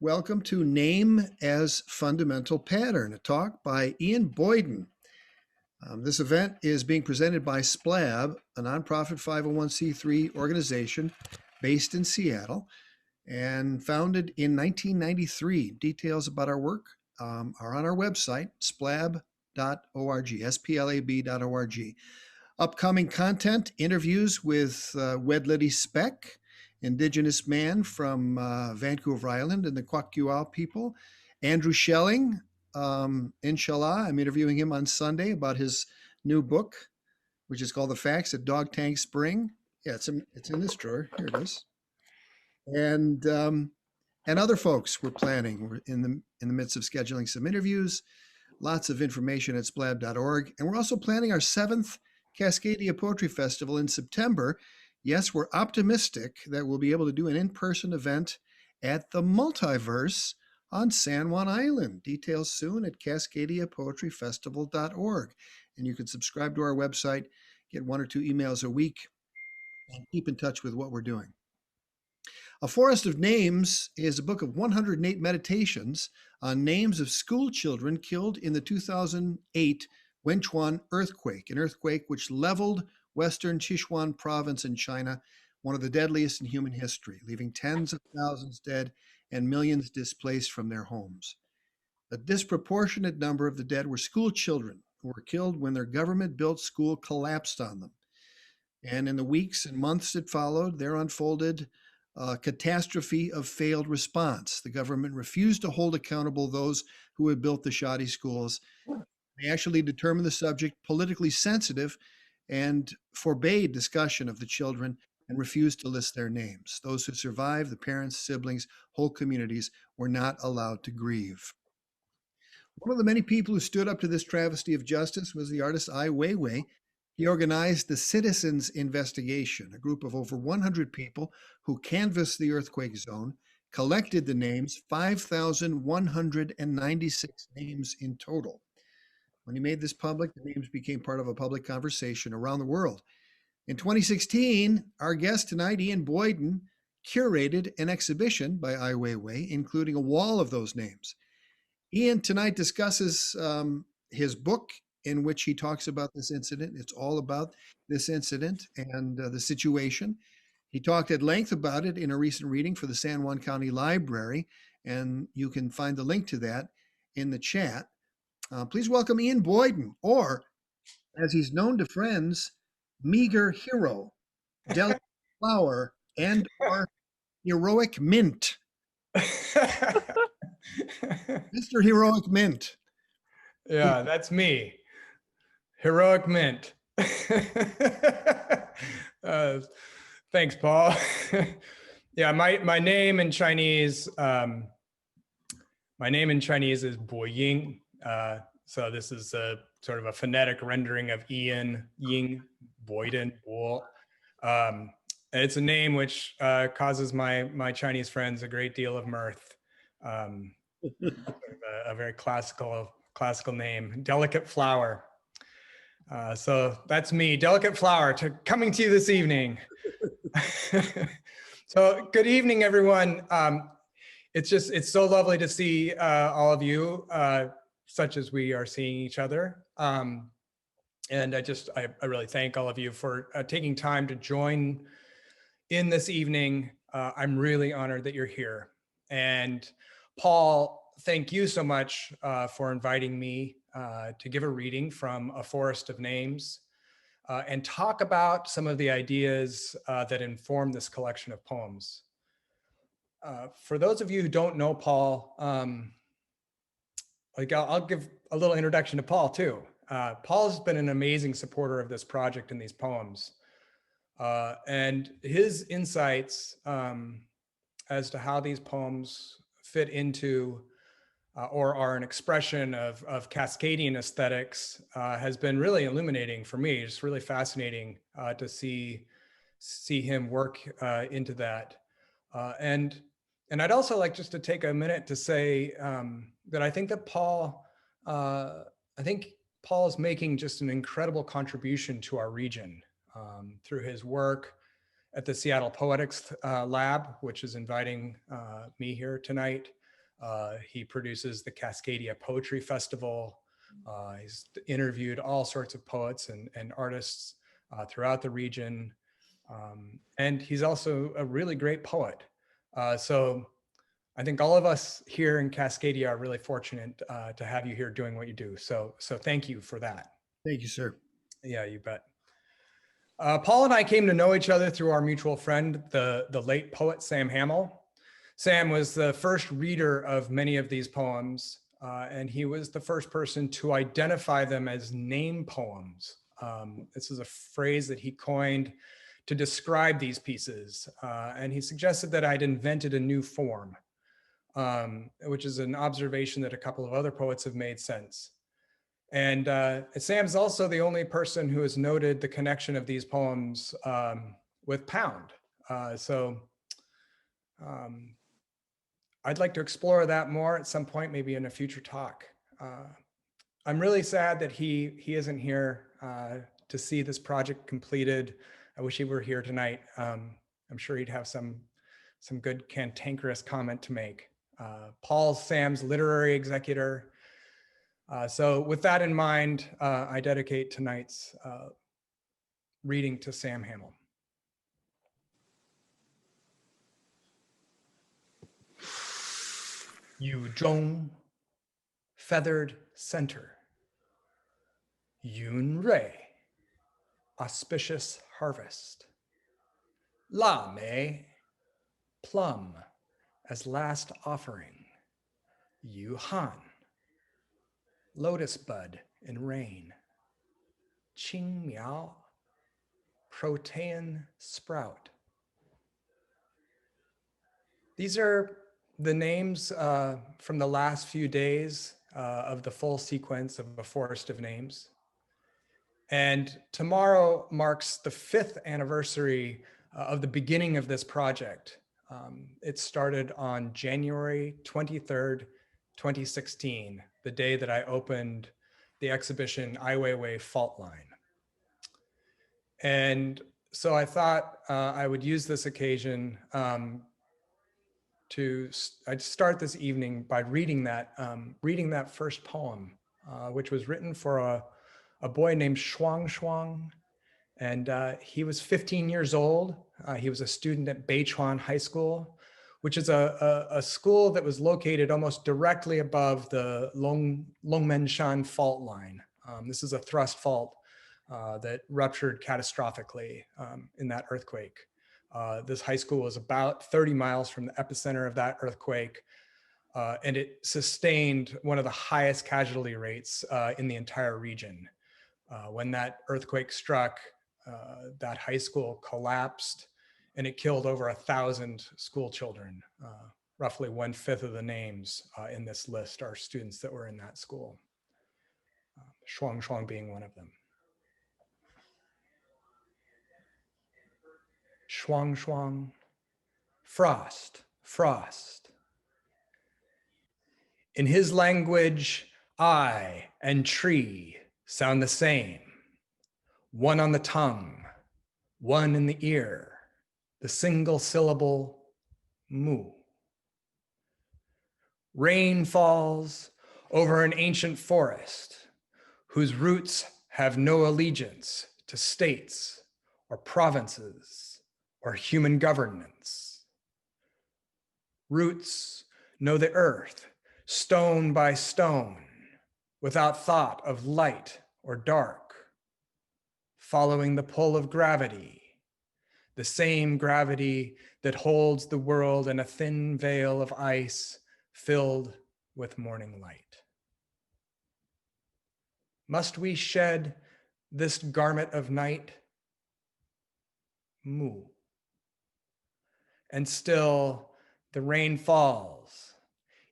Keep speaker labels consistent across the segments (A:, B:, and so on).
A: Welcome to Name as Fundamental Pattern, a talk by Ian Boyden. This event is being presented by SPLAB, a nonprofit 501c3 organization based in Seattle and founded in 1993. Details about our work are on our website, splab.org, splab.org. Upcoming content, interviews with Wedlady Speck, Indigenous man from Vancouver Island and the Kwakiutl people. Andrew Schelling, inshallah, I'm interviewing him on Sunday about his new book, which is called The Facts at Dog Tank Spring. Yeah, it's in this drawer. Here it is. And other folks we're planning. We're in the midst of scheduling some interviews. Lots of information at splab.org. And we're also planning our 7th Cascadia Poetry Festival in September. Yes, we're optimistic that we'll be able to do an in-person event at the Multiverse on San Juan Island. Details soon at cascadiapoetryfestival.org. And you can subscribe to our website, get 1 or 2 emails a week, and keep in touch with what we're doing. A Forest of Names is a book of 108 meditations on names of school children killed in the 2008 Wenchuan earthquake, an earthquake which leveled western Sichuan province in China, one of the deadliest in human history, leaving tens of thousands dead and millions displaced from their homes. A disproportionate number of the dead were school children who were killed when their government-built school collapsed on them. And in the weeks and months that followed, there unfolded a catastrophe of failed response. The government refused to hold accountable those who had built the shoddy schools. They actually determined the subject politically sensitive and forbade discussion of the children and refused to list their names. Those who survived, the parents, siblings, whole communities, were not allowed to grieve. One of the many people who stood up to this travesty of justice was the artist Ai Weiwei. He organized the Citizens Investigation, a group of over 100 people who canvassed the earthquake zone, collected the names, 5,196 names in total. When he made this public, the names became part of a public conversation around the world. In 2016, our guest tonight, Ian Boyden, curated an exhibition by Ai Weiwei, including a wall of those names. Ian tonight discusses his book in which he talks about this incident. It's all about this incident and the situation. He talked at length about it in a recent reading for the San Juan County Library, and you can find the link to that in the chat. Please welcome Ian Boyden, or as he's known to friends, Meager Hero, Delicate Flower, and or Heroic Mint. Mr. Heroic Mint.
B: Yeah, that's me. Heroic Mint. Thanks, Paul. Yeah, my name in Chinese, is Boying. So this is a sort of a phonetic rendering of Ian, Ying, Boyden, Bo. It's a name which causes my Chinese friends a great deal of mirth. A very classical name, Delicate Flower. So that's me, Delicate Flower, coming to you this evening. So good evening, everyone. It's so lovely to see all of you, such as we are seeing each other. And I really thank all of you for taking time to join in this evening. I'm really honored that you're here. And Paul, thank you so much for inviting me to give a reading from A Forest of Names and talk about some of the ideas that inform this collection of poems. For those of you who don't know Paul, I'll give a little introduction to Paul too. Paul's been an amazing supporter of this project and these poems. And his insights as to how these poems fit into or are an expression of Cascadian aesthetics has been really illuminating for me. It's really fascinating to see him work into that. And I'd also like just to take a minute to say that I think that Paul is making just an incredible contribution to our region through his work at the Seattle Poetics Lab, which is inviting me here tonight. He produces the Cascadia Poetry Festival. He's interviewed all sorts of poets and artists throughout the region. And he's also a really great poet. So I think all of us here in Cascadia are really fortunate to have you here doing what you do. So thank you for that.
A: Thank you, sir.
B: Yeah, you bet. Paul and I came to know each other through our mutual friend, the late poet Sam Hamill. Sam was the first reader of many of these poems, and he was the first person to identify them as name poems. This is a phrase that he coined to describe these pieces, and he suggested that I'd invented a new form, which is an observation that a couple of other poets have made since. And Sam's also the only person who has noted the connection of these poems with Pound. I'd like to explore that more at some point, maybe in a future talk. I'm really sad that he isn't here to see this project completed. I wish he were here tonight. I'm sure he'd have some good cantankerous comment to make. Paul's Sam's literary executor. So with that in mind, I dedicate tonight's reading to Sam Hamill. Yu Zhong, feathered center. Yun Rei, auspicious harvest. La Mei, plum as last offering. Yu Han, lotus bud in rain. Qing Miao, protean sprout. These are the names from the last few days of the full sequence of a forest of names. And tomorrow marks the 5th anniversary of the beginning of this project. It started on January 23rd, 2016, the day that I opened the exhibition Ai Weiwei Fault Line. And so I thought I would use this occasion I'd start this evening by reading that first poem, which was written for a boy named Shuang Shuang. And he was 15 years old. He was a student at Beichuan High School, which is a school that was located almost directly above the Longmenshan fault line. This is a thrust fault that ruptured catastrophically in that earthquake. This high school was about 30 miles from the epicenter of that earthquake, and it sustained one of the highest casualty rates in the entire region. When that earthquake struck, that high school collapsed, and it killed over 1,000 school children. Roughly 1/5 of the names in this list are students that were in that school, Shuang Shuang being one of them. Shuang Shuang, frost, frost. In his language, I and tree sound the same. One on the tongue, one in the ear, the single syllable mu. Rain falls over an ancient forest whose roots have no allegiance to states or provinces or human governance. Roots know the earth, stone by stone, without thought of light or dark, following the pull of gravity, the same gravity that holds the world in a thin veil of ice filled with morning light. Must we shed this garment of night? Mu. And still the rain falls,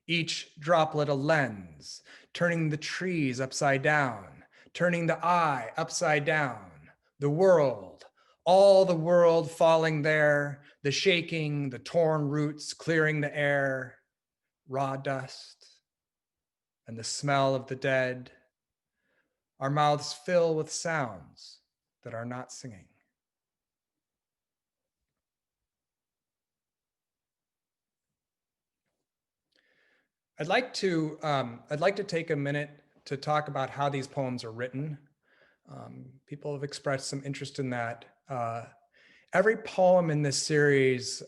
B: each droplet a lens, turning the trees upside down, turning the eye upside down, the world, all the world falling there, the shaking, the torn roots clearing the air, raw dust, and the smell of the dead. Our mouths fill with sounds that are not singing. I'd like to take a minute to talk about how these poems are written. People have expressed some interest in that. Every poem in this series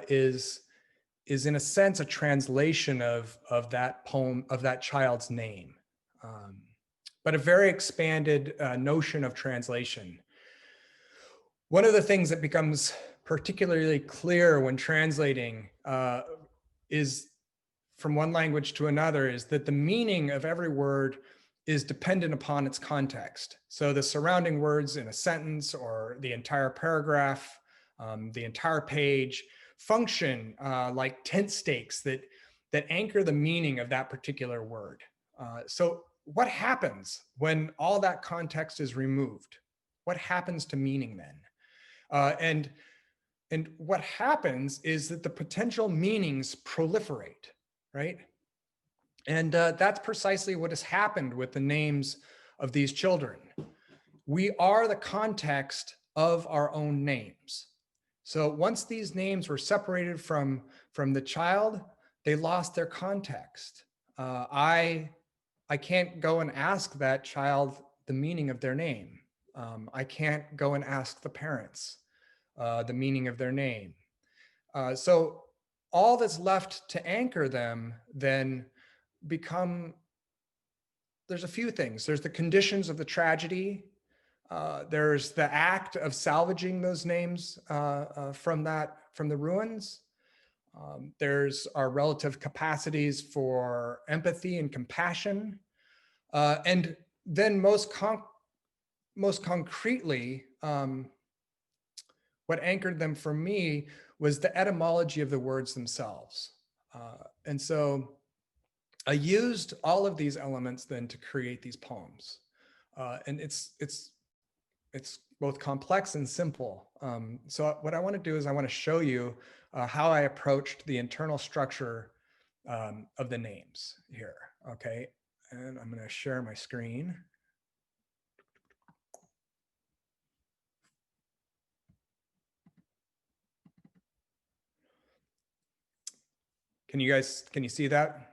B: is in a sense a translation of that poem, of that child's name, but a very expanded notion of translation. One of the things that becomes particularly clear when translating is from one language to another is that the meaning of every word is dependent upon its context. So the surrounding words in a sentence or the entire paragraph, the entire page function like tent stakes that anchor the meaning of that particular word. So what happens when all that context is removed? What happens to meaning then? And what happens is that the potential meanings proliferate, right? And that's precisely what has happened with the names of these children. We are the context of our own names. So once these names were separated from the child, they lost their context. I can't go and ask that child the meaning of their name. I can't go and ask the parents the meaning of their name. So all that's left to anchor them then there's a few things. There's the conditions of the tragedy. There's the act of salvaging those names from the ruins. There's our relative capacities for empathy and compassion. And then most concretely, what anchored them for me was the etymology of the words themselves. And so I used all of these elements then to create these poems. And it's both complex and simple. So what I want to do is I want to show you how I approached the internal structure of the names here, okay? And I'm going to share my screen. Can you see that?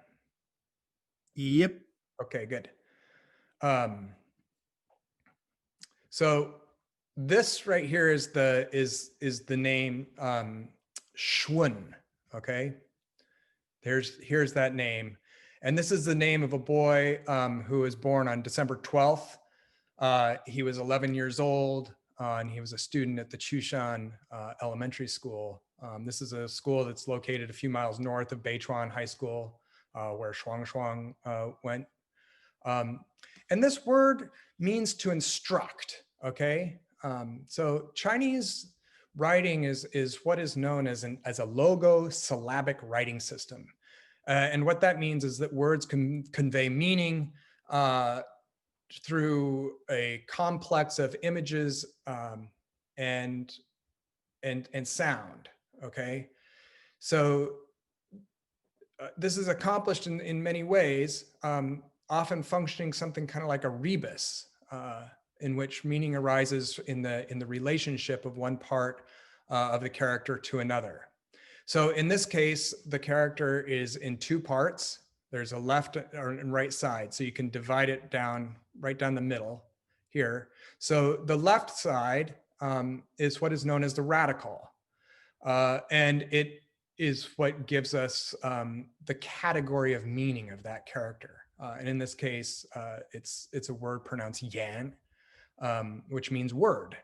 A: Yep.
B: Okay, good. So this right here is the name Shun. Okay, here's that name, and this is the name of a boy who was born on December 12th. He was 11 years old, and he was a student at the Chushan Elementary School. This is a school that's located a few miles north of Beichuan High School, where Shuang went. And this word means to instruct, okay? So Chinese writing is what is known as a logo-syllabic writing system. And what that means is that words can convey meaning through a complex of images and sound, okay? So this is accomplished in many ways, often functioning something kind of like a rebus, in which meaning arises in the relationship of one part of the character to another. So in this case, the character is in two parts. There's a left and right side, so you can divide it down right down the middle here. So the left side is what is known as the radical, and it is what gives us the category of meaning of that character. And in this case, it's a word pronounced yan, which means word.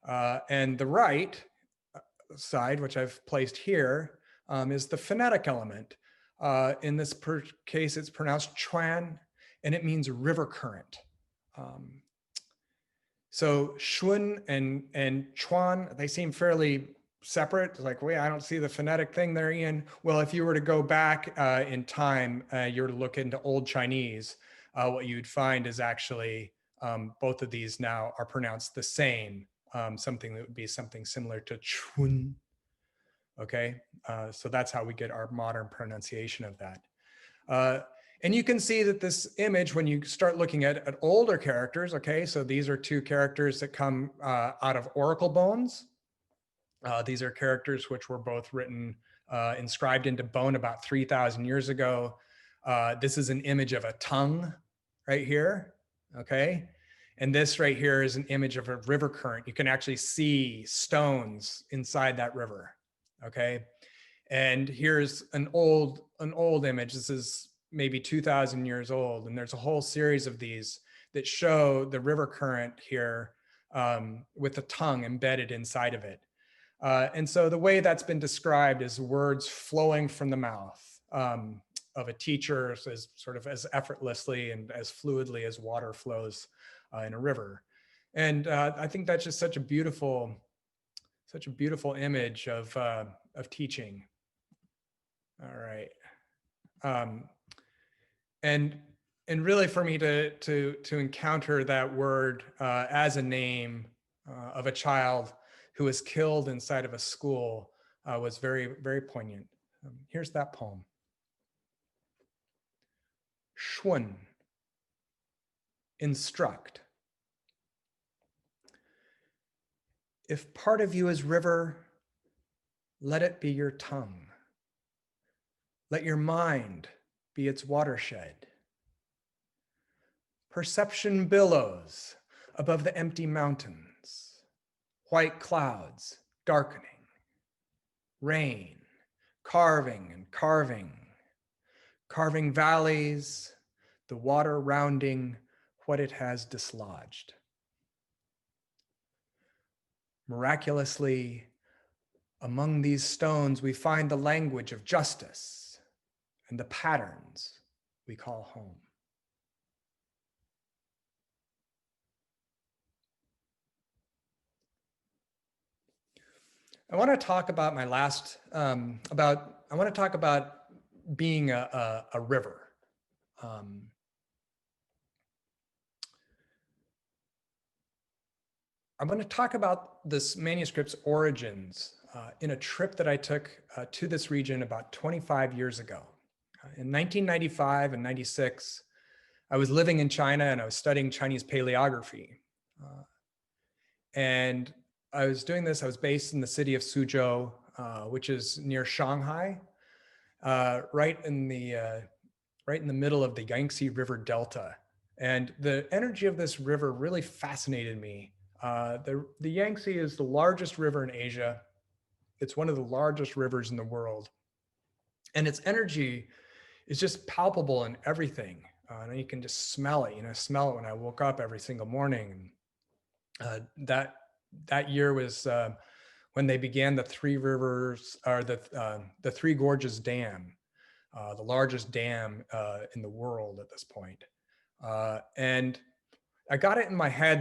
B: And the right side, which I've placed here, is the phonetic element. In this case, it's pronounced chuan, and it means river current. So shun and chuan, they seem fairly separate. It's like, wait, I don't see the phonetic thing there, Ian. Well, if you were to go back in time, you were to look into Old Chinese, what you'd find is actually both of these now are pronounced the same, something that would be something similar to chun. Okay, so that's how we get our modern pronunciation of that. And you can see that this image, when you start looking at older characters, okay, so these are two characters that come out of oracle bones. These are characters which were both written, inscribed into bone about 3,000 years ago. This is an image of a tongue right here, okay? And this right here is an image of a river current. You can actually see stones inside that river, okay? And here's an old image. This is maybe 2,000 years old. And there's a whole series of these that show the river current here with the tongue embedded inside of it. And so the way that's been described is words flowing from the mouth of a teacher as sort of as effortlessly and as fluidly as water flows in a river. And I think that's just such a beautiful image of teaching. All right. And really for me to encounter that word as a name of a child who was killed inside of a school was very, very poignant. Here's that poem. Shun, instruct. If part of you is river, let it be your tongue. Let your mind be its watershed. Perception billows above the empty mountains, white clouds darkening, rain carving and carving, carving valleys, the water rounding what it has dislodged. Miraculously, among these stones, we find the language of justice and the patterns we call home. I want to talk about my last, I want to talk about being a river. I'm going to talk about this manuscript's origins in a trip that I took to this region about 25 years ago. In 1995 and 96, I was living in China and I was studying Chinese paleography. And I was doing this, I was based in the city of Suzhou, which is near Shanghai, right in the middle of the Yangtze River Delta. And the energy of this river really fascinated me. The Yangtze is the largest river in Asia. It's one of the largest rivers in the world. And its energy is just palpable in everything. And you can just smell it, smell it when I woke up every single morning. That year was when they began the Three Rivers, or the Three Gorges Dam, the largest dam in the world at this point. And I got it in my head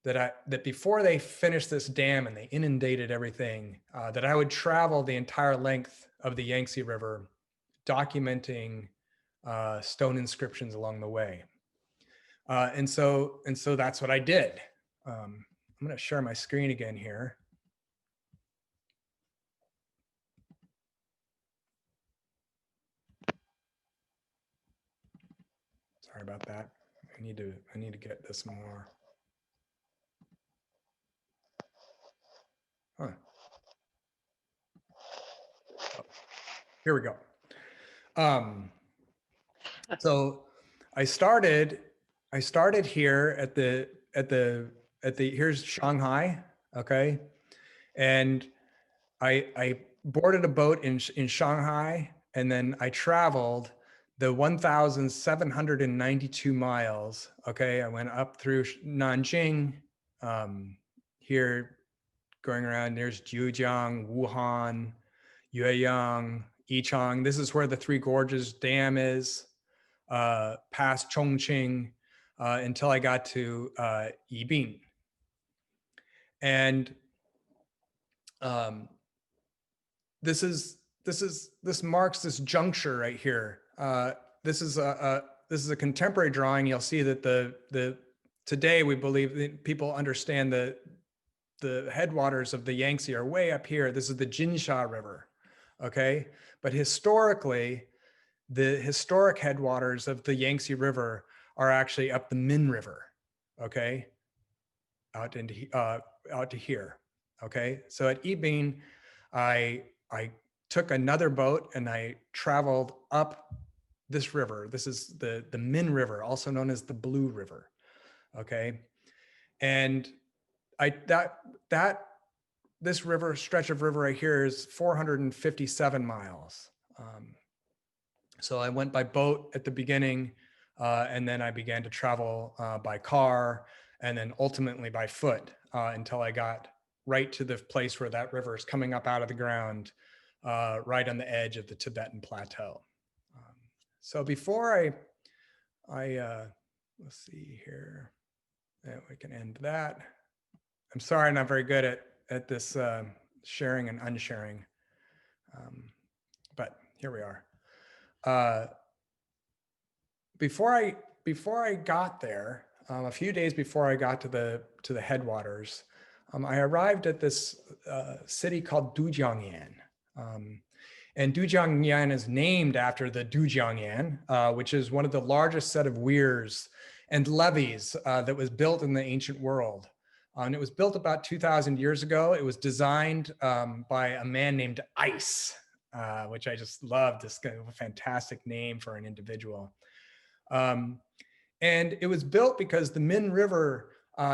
B: that before they finished this dam and they inundated everything, that I would travel the entire length of the Yangtze River, documenting stone inscriptions along the way. And so that's what I did. I'm going to share my screen again here. Sorry about that. I need to get this more. Huh. Oh, here we go. So I started here at the here's Shanghai, okay, and I boarded a boat in Shanghai, and then I traveled the 1,792 miles. Okay, I went up through Nanjing, here, going around. There's Jiujiang, Wuhan, Yueyang, Yichang. This is where the Three Gorges Dam is. Past Chongqing until I got to Yibin. And this marks this juncture right here. This is a contemporary drawing. You'll see that today we believe that people understand the headwaters of the Yangtze are way up here. This is the Jinsha River, okay? But historically, the historic headwaters of the Yangtze River are actually up the Min River, okay? Out to here, okay? So at Yibin, I took another boat and I traveled up this river. This is the Min River, also known as the Blue River. Okay. And this river, stretch of river right here, is 457 miles. So I went by boat at the beginning, and then I began to travel by car, and then ultimately by foot until I got right to the place where that river is coming up out of the ground, right on the edge of the Tibetan plateau. So before let's see here, and we can end that. I'm sorry, I'm not very good at this sharing and unsharing, but here we are. Before I got there, a few days before I got to the headwaters, I arrived at this city called Dujiangyan. And Dujiangyan is named after the Dujiangyan, which is one of the largest set of weirs and levees that was built in the ancient world. And it was built about 2,000 years ago. It was designed by a man named Ice, which I just love, this kind of a fantastic name for an individual. And it was built because the Min River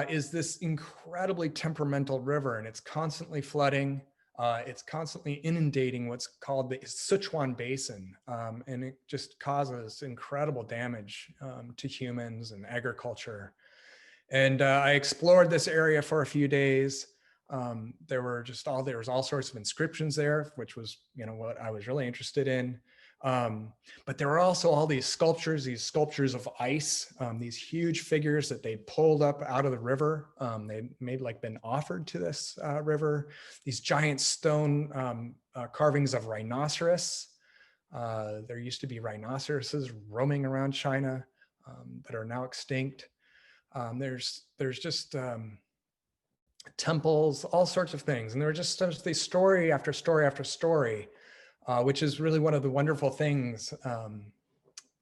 B: is this incredibly temperamental river, and it's constantly flooding. It's constantly inundating what's called the Sichuan Basin, and it just causes incredible damage to humans and agriculture. And I explored this area for a few days. There was all sorts of inscriptions there, which was, what I was really interested in. But there were also all these sculptures of ice, these huge figures that they pulled up out of the river. They may like been offered to this river, these giant stone carvings of rhinoceros. There used to be rhinoceroses roaming around China that are now extinct. There's just temples, all sorts of things. And there were just these story after story after story, which is really one of the wonderful things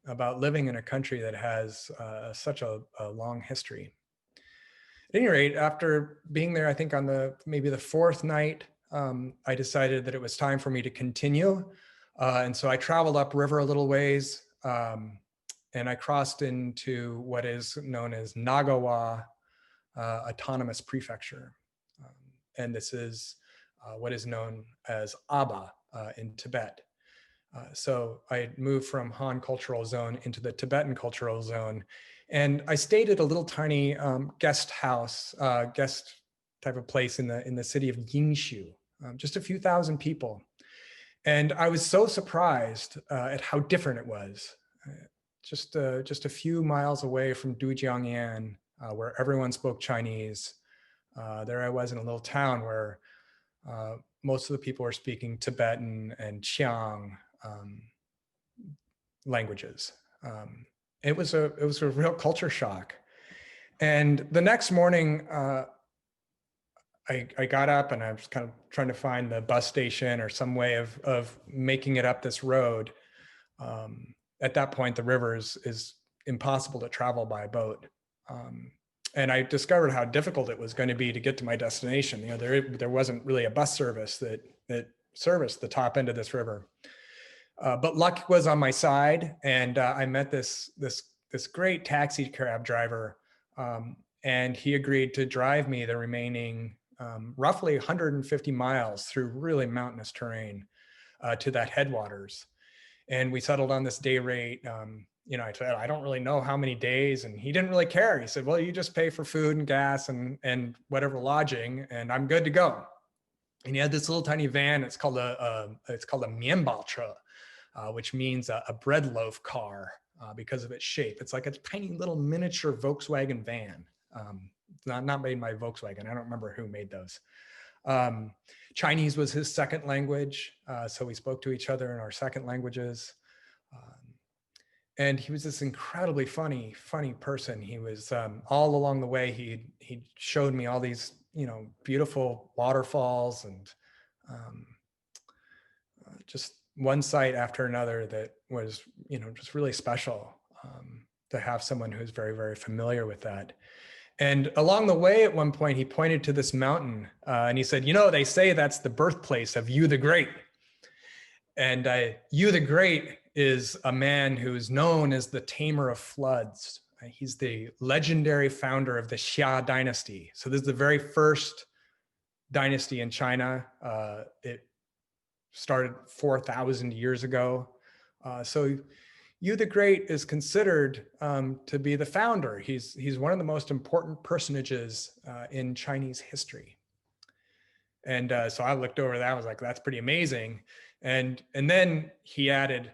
B: about living in a country that has such a long history. At any rate, after being there, I think on maybe the fourth night, I decided that it was time for me to continue. And so I traveled upriver a little ways, and I crossed into what is known as Nagawa Autonomous Prefecture. And this is what is known as Aba in Tibet. So I moved from Han Cultural Zone into the Tibetan Cultural Zone. And I stayed at a little tiny guest house, guest type of place in the city of Yingshu, just a few thousand people. And I was so surprised at how different it was. Just a few miles away from Dujiangyan, where everyone spoke Chinese. There I was in a little town where most of the people were speaking Tibetan and Qiang languages. It was a real culture shock. And the next morning, I got up and I was kind of trying to find the bus station or some way of making it up this road. At that point, the river is impossible to travel by boat. And I discovered how difficult it was going to be to get to my destination. There wasn't really a bus service that serviced the top end of this river. But luck was on my side, and I met this great taxi cab driver, and he agreed to drive me the remaining roughly 150 miles through really mountainous terrain to that headwaters. And we settled on this day rate. I said, I don't really know how many days, and he didn't really care. He said, well, you just pay for food and gas and whatever lodging, and I'm good to go. And he had this little tiny van. It's called a mianbao tre, which means a bread loaf car because of its shape. It's like a tiny little miniature Volkswagen van. Not made by Volkswagen. I don't remember who made those. Chinese was his second language, so we spoke to each other in our second languages. And he was this incredibly funny person. He was all along the way, he showed me all these, beautiful waterfalls and just one sight after another that was, just really special to have someone who's very, very familiar with that. And along the way, at one point, he pointed to this mountain and he said, they say that's the birthplace of Yu the Great. And Yu the Great is a man who's known as the tamer of floods. He's the legendary founder of the Xia dynasty. So this is the very first dynasty in China. It started 4,000 years ago. So Yu the Great is considered to be the founder. He's one of the most important personages in Chinese history. And so I looked over that, I was like, that's pretty amazing. And then he added,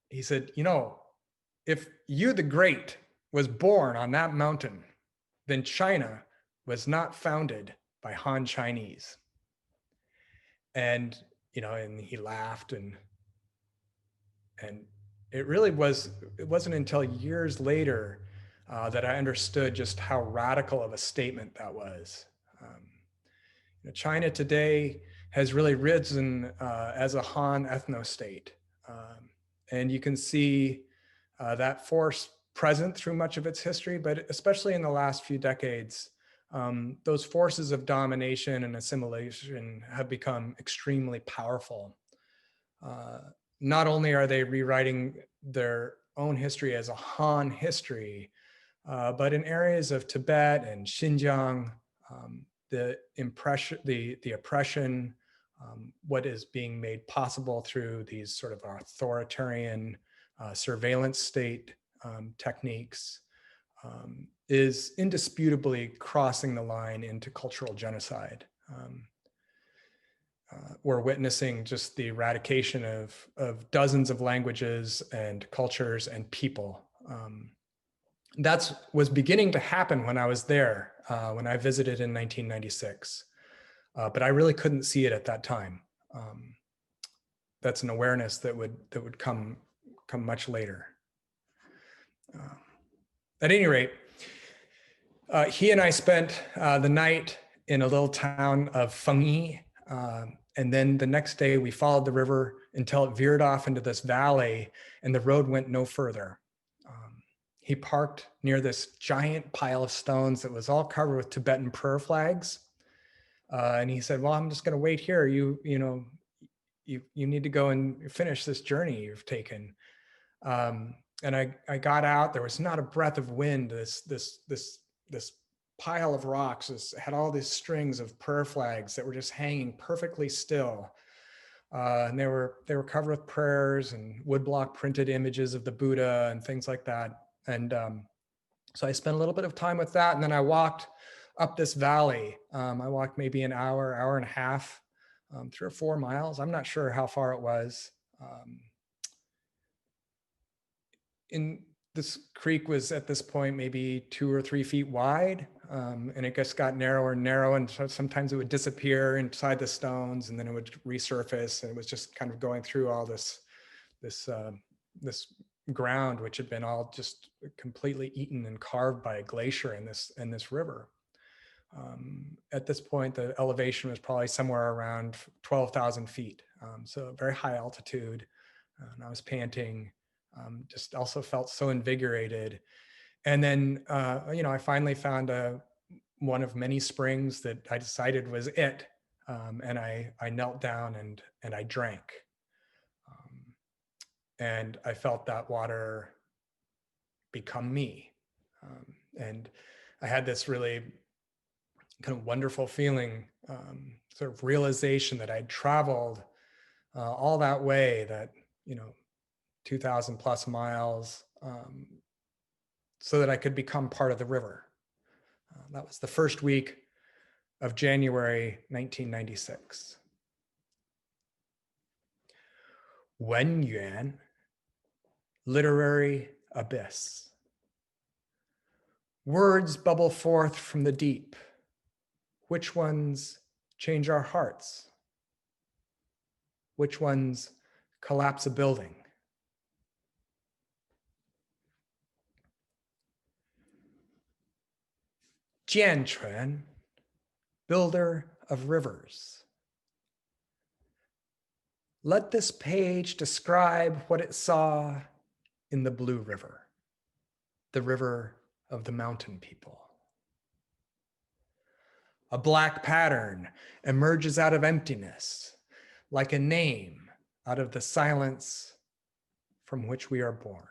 B: he said, you know, if Yu the Great was born on that mountain, then China was not founded by Han Chinese. And, you know, and he laughed, and it really it wasn't until years later that I understood just how radical of a statement that was. You know, China today has really risen as a Han ethno-state. And you can see that force present through much of its history, but especially in the last few decades, those forces of domination and assimilation have become extremely powerful. Not only are they rewriting their own history as a Han history, but in areas of Tibet and Xinjiang, the oppression, what is being made possible through these sort of authoritarian surveillance state techniques is indisputably crossing the line into cultural genocide. We're witnessing just the eradication of dozens of languages and cultures and people. That was beginning to happen when I was there, when I visited in 1996. But I really couldn't see it at that time. That's an awareness that would come much later. At any rate, he and I spent the night in a little town of Fengyi, and then the next day we followed the river until it veered off into this valley, and the road went no further. He parked near this giant pile of stones that was all covered with Tibetan prayer flags. And he said, well, I'm just going to wait here. You need to go and finish this journey you've taken. And I got out. There was not a breath of wind. This pile of rocks had all these strings of prayer flags that were just hanging perfectly still. And they were covered with prayers and woodblock printed images of the Buddha and things like that. And so I spent a little bit of time with that. And then I walked up this valley. I walked maybe an hour and a half, 3 or 4 miles. I'm not sure how far it was. This creek was at this point maybe 2 or 3 feet wide, and it just got narrower and narrower, and sometimes it would disappear inside the stones, and then it would resurface, and it was just kind of going through all this ground, which had been all just completely eaten and carved by a glacier in this river. At this point, the elevation was probably somewhere around 12,000 feet, so very high altitude, and I was panting. Just also felt so invigorated. And then, I finally found one of many springs that I decided was it. And I knelt down and I drank. And I felt that water become me. And I had this really kind of wonderful feeling, sort of realization that I'd traveled all that way, that, 2,000 plus miles, so that I could become part of the river. That was the first week of January 1996. Wen Yuan, literary abyss. Words bubble forth from the deep. Which ones change our hearts? Which ones collapse a building? Jianchuan, builder of rivers. Let this page describe what it saw in the Blue River, the river of the mountain people. A black pattern emerges out of emptiness, like a name out of the silence from which we are born.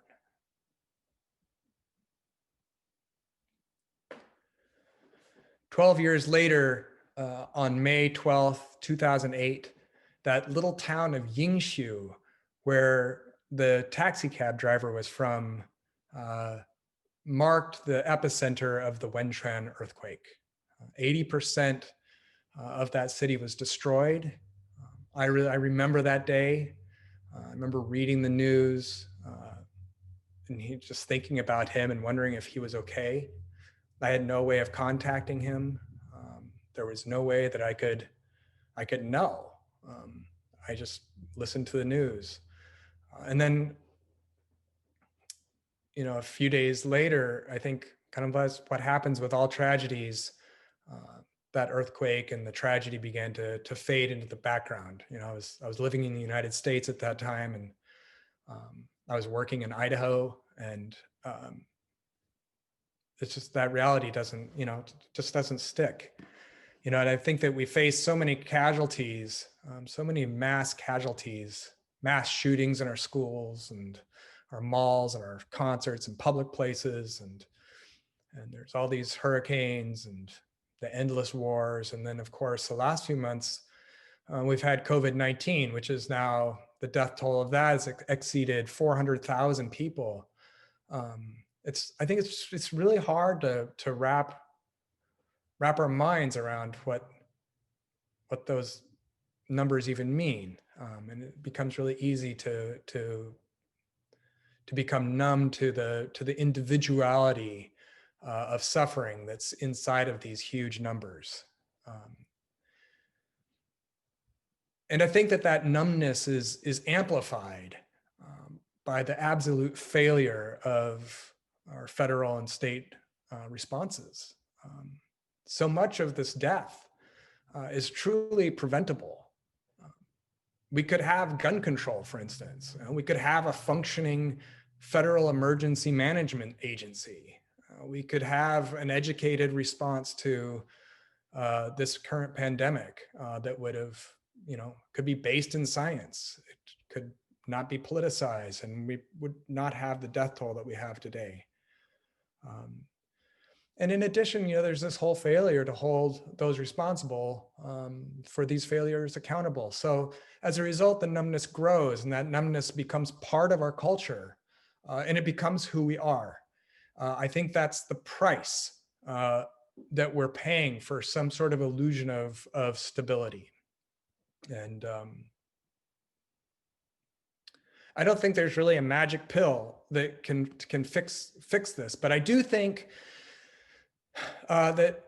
B: "12 years later, on May 12th, 2008, that little town of Yingxiu, where the taxi cab driver was from, marked the epicenter of the Wenchuan earthquake. 80% of that city was destroyed. I remember that day. I remember reading the news and just thinking about him and wondering if he was okay. I had no way of contacting him. There was no way that I could know. I just listened to the news. And then, a few days later, I think kind of as what happens with all tragedies, that earthquake and the tragedy began to fade into the background. I was living in the United States at that time, and I was working in Idaho, and it's just that reality just doesn't stick. And I think that we face so many casualties, so many mass casualties, mass shootings in our schools and our malls and our concerts and public places, and there's all these hurricanes and the endless wars. And then, of course, the last few months, we've had COVID-19, which is now the death toll of that has exceeded 400,000 people. I think it's really hard to wrap our minds around what those numbers even mean, and it becomes really easy to become numb to the individuality of suffering that's inside of these huge numbers. And I think that numbness is amplified by the absolute failure of our federal and state responses. So much of this death is truly preventable. We could have gun control, for instance. We could have a functioning federal emergency management agency. We could have an educated response to this current pandemic that would have, could be based in science. It could not be politicized, and we would not have the death toll that we have today. And in addition, there's this whole failure to hold those responsible for these failures accountable. So as a result, the numbness grows, and that numbness becomes part of our culture, and it becomes who we are. I think that's the price that we're paying for some sort of illusion of stability. And I don't think there's really a magic pill that can fix this, but I do think that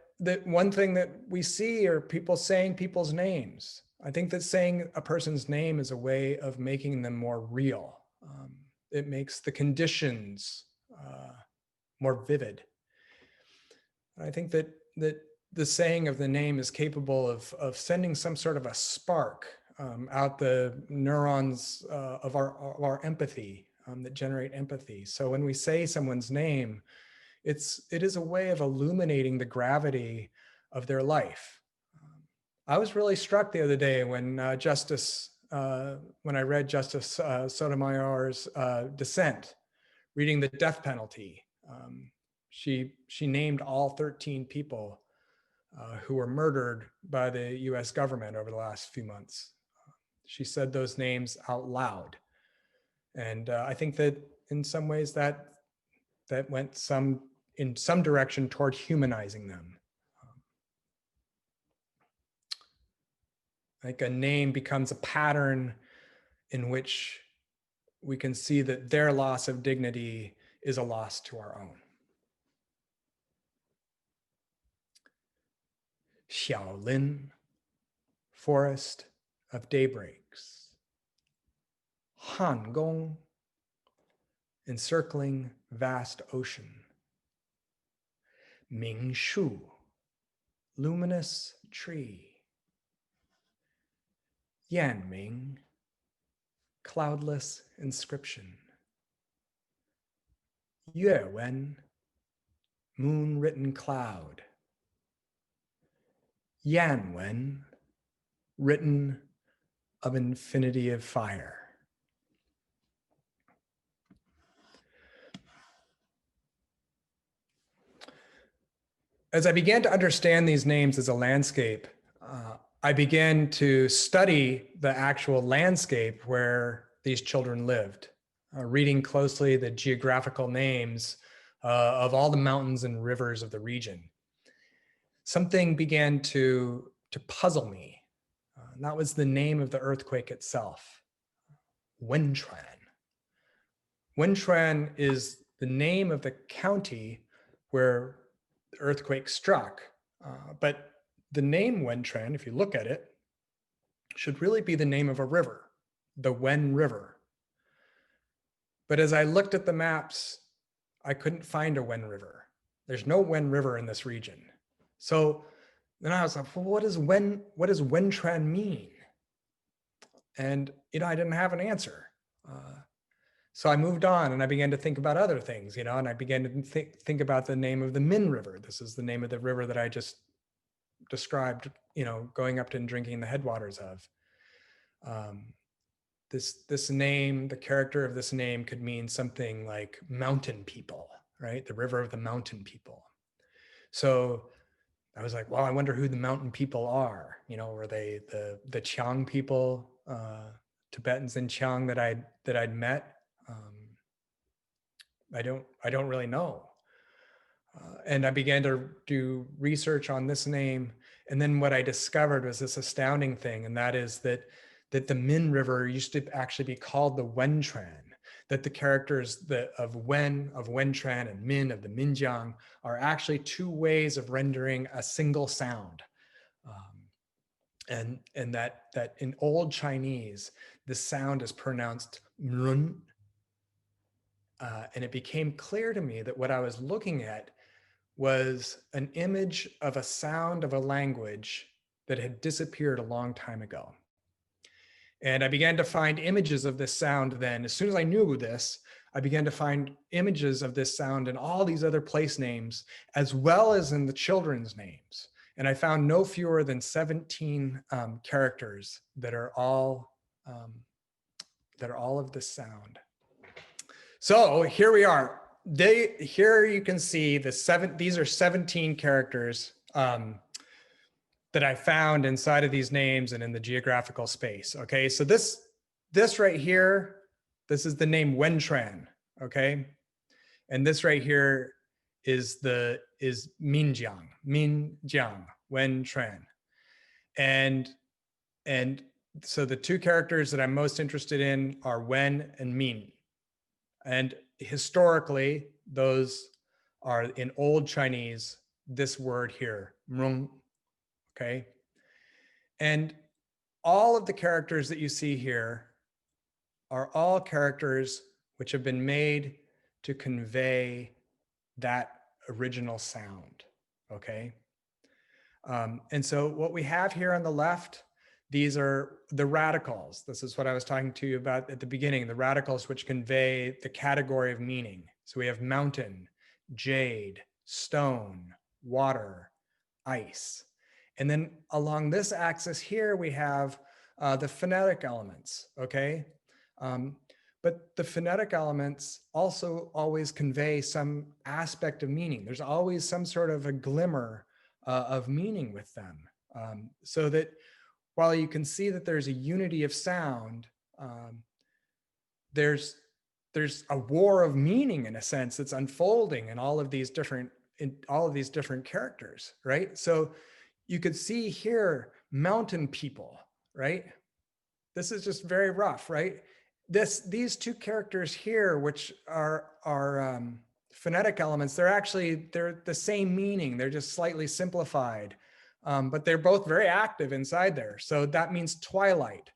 B: one thing that we see are people saying people's names. I think that saying a person's name is a way of making them more real. It makes the conditions more vivid. I think that the saying of the name is capable of sending some sort of a spark out the neurons of our empathy that generate empathy. So when we say someone's name, it is a way of illuminating the gravity of their life. I was really struck the other day when I read Justice Sotomayor's dissent, reading the death penalty. She named all 13 people who were murdered by the US government over the last few months. She said those names out loud. And I think that in some ways that went in some direction toward humanizing them. Like a name becomes a pattern in which we can see that their loss of dignity is a loss to our own. Xiaolin, forest of daybreaks. Han Gong, encircling vast ocean. Ming Shu, luminous tree. Yan Ming, cloudless inscription. Yue Wen, moon-written cloud. Yan Wen, written of infinity of fire. as I began to understand these names as a landscape, I began to study the actual landscape where these children lived, reading closely the geographical names of all the mountains and rivers of the region. Something began to puzzle me. And that was the name of the earthquake itself, Wen Tran. Wen Tran is the name of the county where the earthquake struck. But the name Wen Tran, if you look at it, should really be the name of a river, the Wen River. But as I looked at the maps, I couldn't find a Wen River. There's no Wen River in this region. So then I was like, well, what does Wen Tran mean? And I didn't have an answer. So I moved on and I began to think about other things, and I began to think about the name of the Min River. This is the name of the river that I just described, going up to and drinking the headwaters of. This name, the character of this name could mean something like mountain people, right? The river of the mountain people. So I was like, well, I wonder who the mountain people are. Were they the Qiang people, Tibetans in Qiang that I'd met? I don't really know. And I began to do research on this name. And then what I discovered was this astounding thing. And that is that the Min River used to actually be called the Wen Tran, that the characters of Wen Tran and Min of the Minjiang are actually two ways of rendering a single sound. And that in Old Chinese, the sound is pronounced mrun. And it became clear to me that what I was looking at was an image of a sound of a language that had disappeared a long time ago. And I began to find images of this sound then. As soon as I knew this, I began to find images of this sound in all these other place names, as well as in the children's names. And I found no fewer than 17 characters that are all of this sound. So here we are. Here you can see these are 17 characters that I found inside of these names and in the geographical space. Okay, so this right here, this is the name Wen Tran. Okay, and this right here is Minjiang, Wen Tran, and so the two characters that I'm most interested in are Wen and Min, and historically those are in Old Chinese this word here, mrung. Okay. And all of the characters that you see here are all characters which have been made to convey that original sound. Okay. And so what we have here on the left, these are the radicals. This is what I was talking to you about at the beginning, the radicals which convey the category of meaning. So we have mountain, jade, stone, water, ice. And then along this axis here, we have the phonetic elements, okay? But the phonetic elements also always convey some aspect of meaning. There's always some sort of a glimmer of meaning with them. So that while you can see that there's a unity of sound, there's a war of meaning in a sense that's unfolding in all of these different characters, right? So you could see here mountain people, right? This is just very rough, right? These two characters here, which are phonetic elements, they're the same meaning. They're just slightly simplified, but they're both very active inside there. So that means twilight,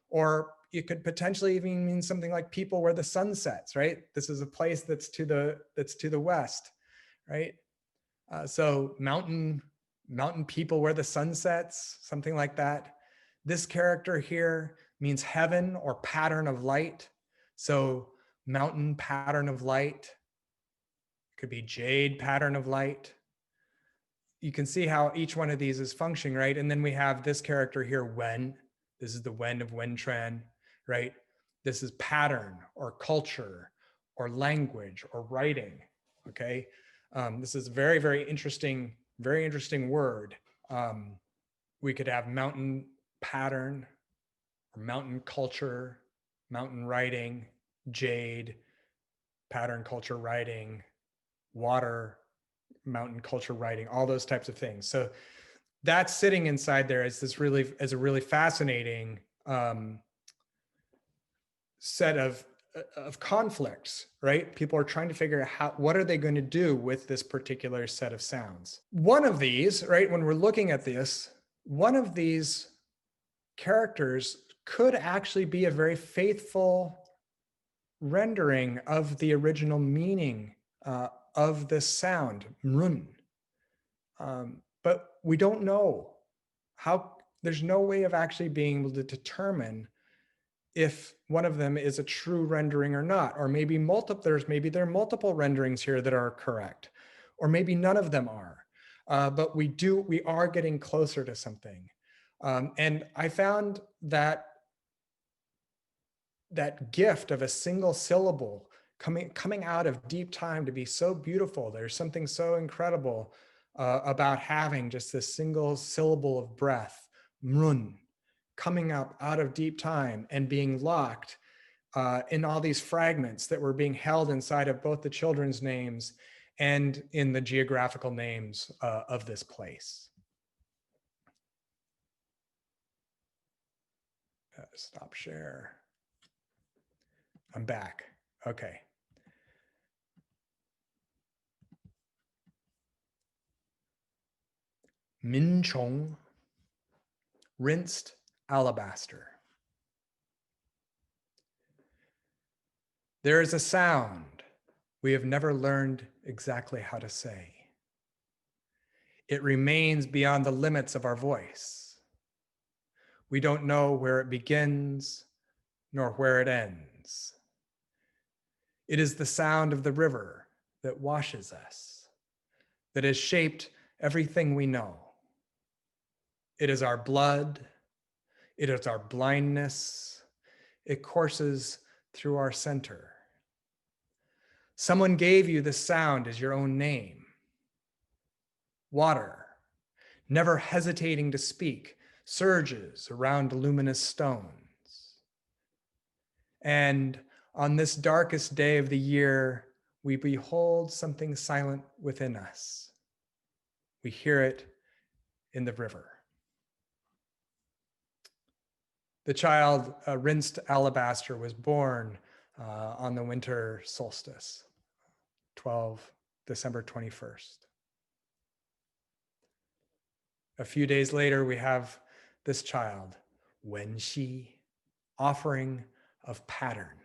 B: or it could potentially even mean something like people where the sun sets, right? This is a place that's to the west, right? So mountain people where the sun sets, something like that. This character here means heaven or pattern of light. So mountain pattern of light, could be jade pattern of light. You can see how each one of these is functioning, right? And then we have this character here, Wen. This is the Wen of Wen Tran, right? This is pattern or culture or language or writing, okay? This is very, very interesting very interesting word. We could have mountain pattern, or mountain culture, mountain writing, jade, pattern culture writing, water, mountain culture writing, all those types of things. So that's sitting inside there as a really fascinating set of conflicts, right? People are trying to figure out what are they going to do with this particular set of sounds. One of these, right, when we're looking at this, one of these characters could actually be a very faithful rendering of the original meaning of this sound, mrun. But we don't know how, there's no way of actually being able to determine if one of them is a true rendering or not, or maybe there are multiple renderings here that are correct, or maybe none of them are. But we are getting closer to something. And I found that gift of a single syllable coming out of deep time to be so beautiful. There's something so incredible about having just this single syllable of breath, mrun, coming up out of deep time and being locked in all these fragments that were being held inside of both the children's names and in the geographical names of this place. Stop share. I'm back. Okay. Minchong, rinsed alabaster. There is a sound we have never learned exactly how to say. It remains beyond the limits of our voice. We don't know where it begins nor where it ends. It is the sound of the river that washes us, that has shaped everything we know. It is our blood. It is our blindness. It courses through our center. Someone gave you this sound as your own name. Water, never hesitating to speak, surges around luminous stones. And on this darkest day of the year, we behold something silent within us. We hear it in the river. The child, rinsed alabaster, was born on the winter solstice, December 21st. A few days later, we have this child, Wen Xi, offering of pattern.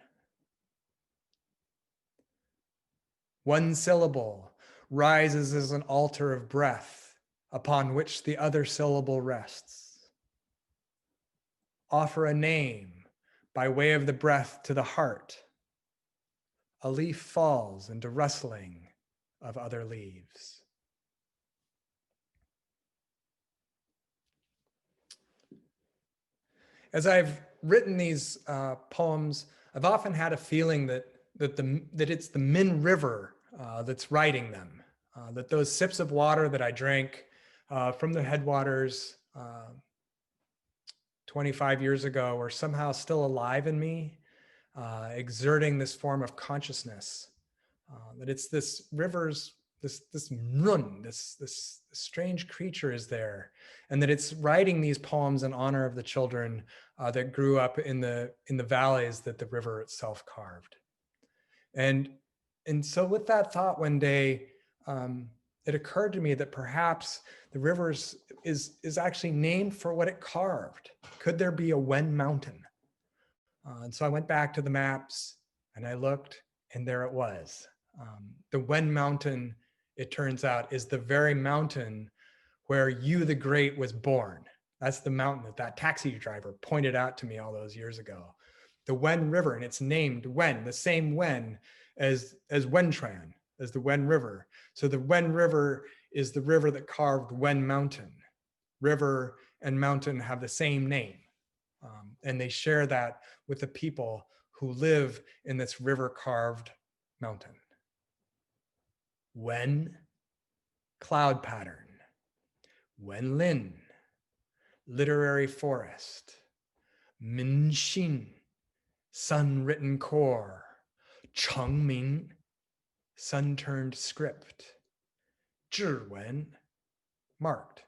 B: One syllable rises as an altar of breath upon which the other syllable rests. Offer a name by way of the breath to the heart. A leaf falls into rustling of other leaves. As I've written these poems, I've often had a feeling that it's the Min River that's writing them, that those sips of water that I drank from the headwaters 25 years ago are somehow still alive in me, exerting this form of consciousness, that it's this river's, this mrun, this strange creature is there, and that it's writing these poems in honor of the children that grew up in the valleys that the river itself carved. And so with that thought one day, it occurred to me that perhaps the river is actually named for what it carved. Could there be a Wen mountain? And so I went back to the maps and I looked, and there it was. The Wen mountain, it turns out, is the very mountain where Yu the Great was born. That's the mountain that taxi driver pointed out to me all those years ago. The Wen River, and it's named Wen, the same Wen as Wentran, as the Wen River. So the Wen River is the river that carved Wen Mountain. River and mountain have the same name. And they share that with the people who live in this river-carved mountain. Wen, cloud pattern. Wenlin, literary forest. Minxin, sun-written core. Chengming, sun-turned script. Zhiwen, marked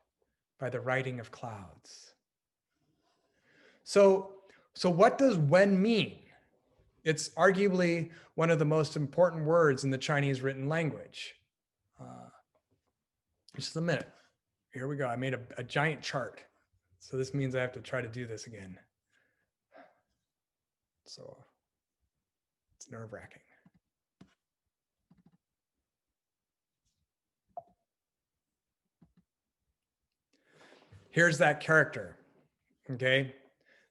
B: by the writing of clouds. So what does Wen mean? It's arguably one of the most important words in the Chinese written language. Just a minute. Here we go. I made a giant chart. So this means I have to try to do this again. So it's nerve-wracking. Here's that character. Okay.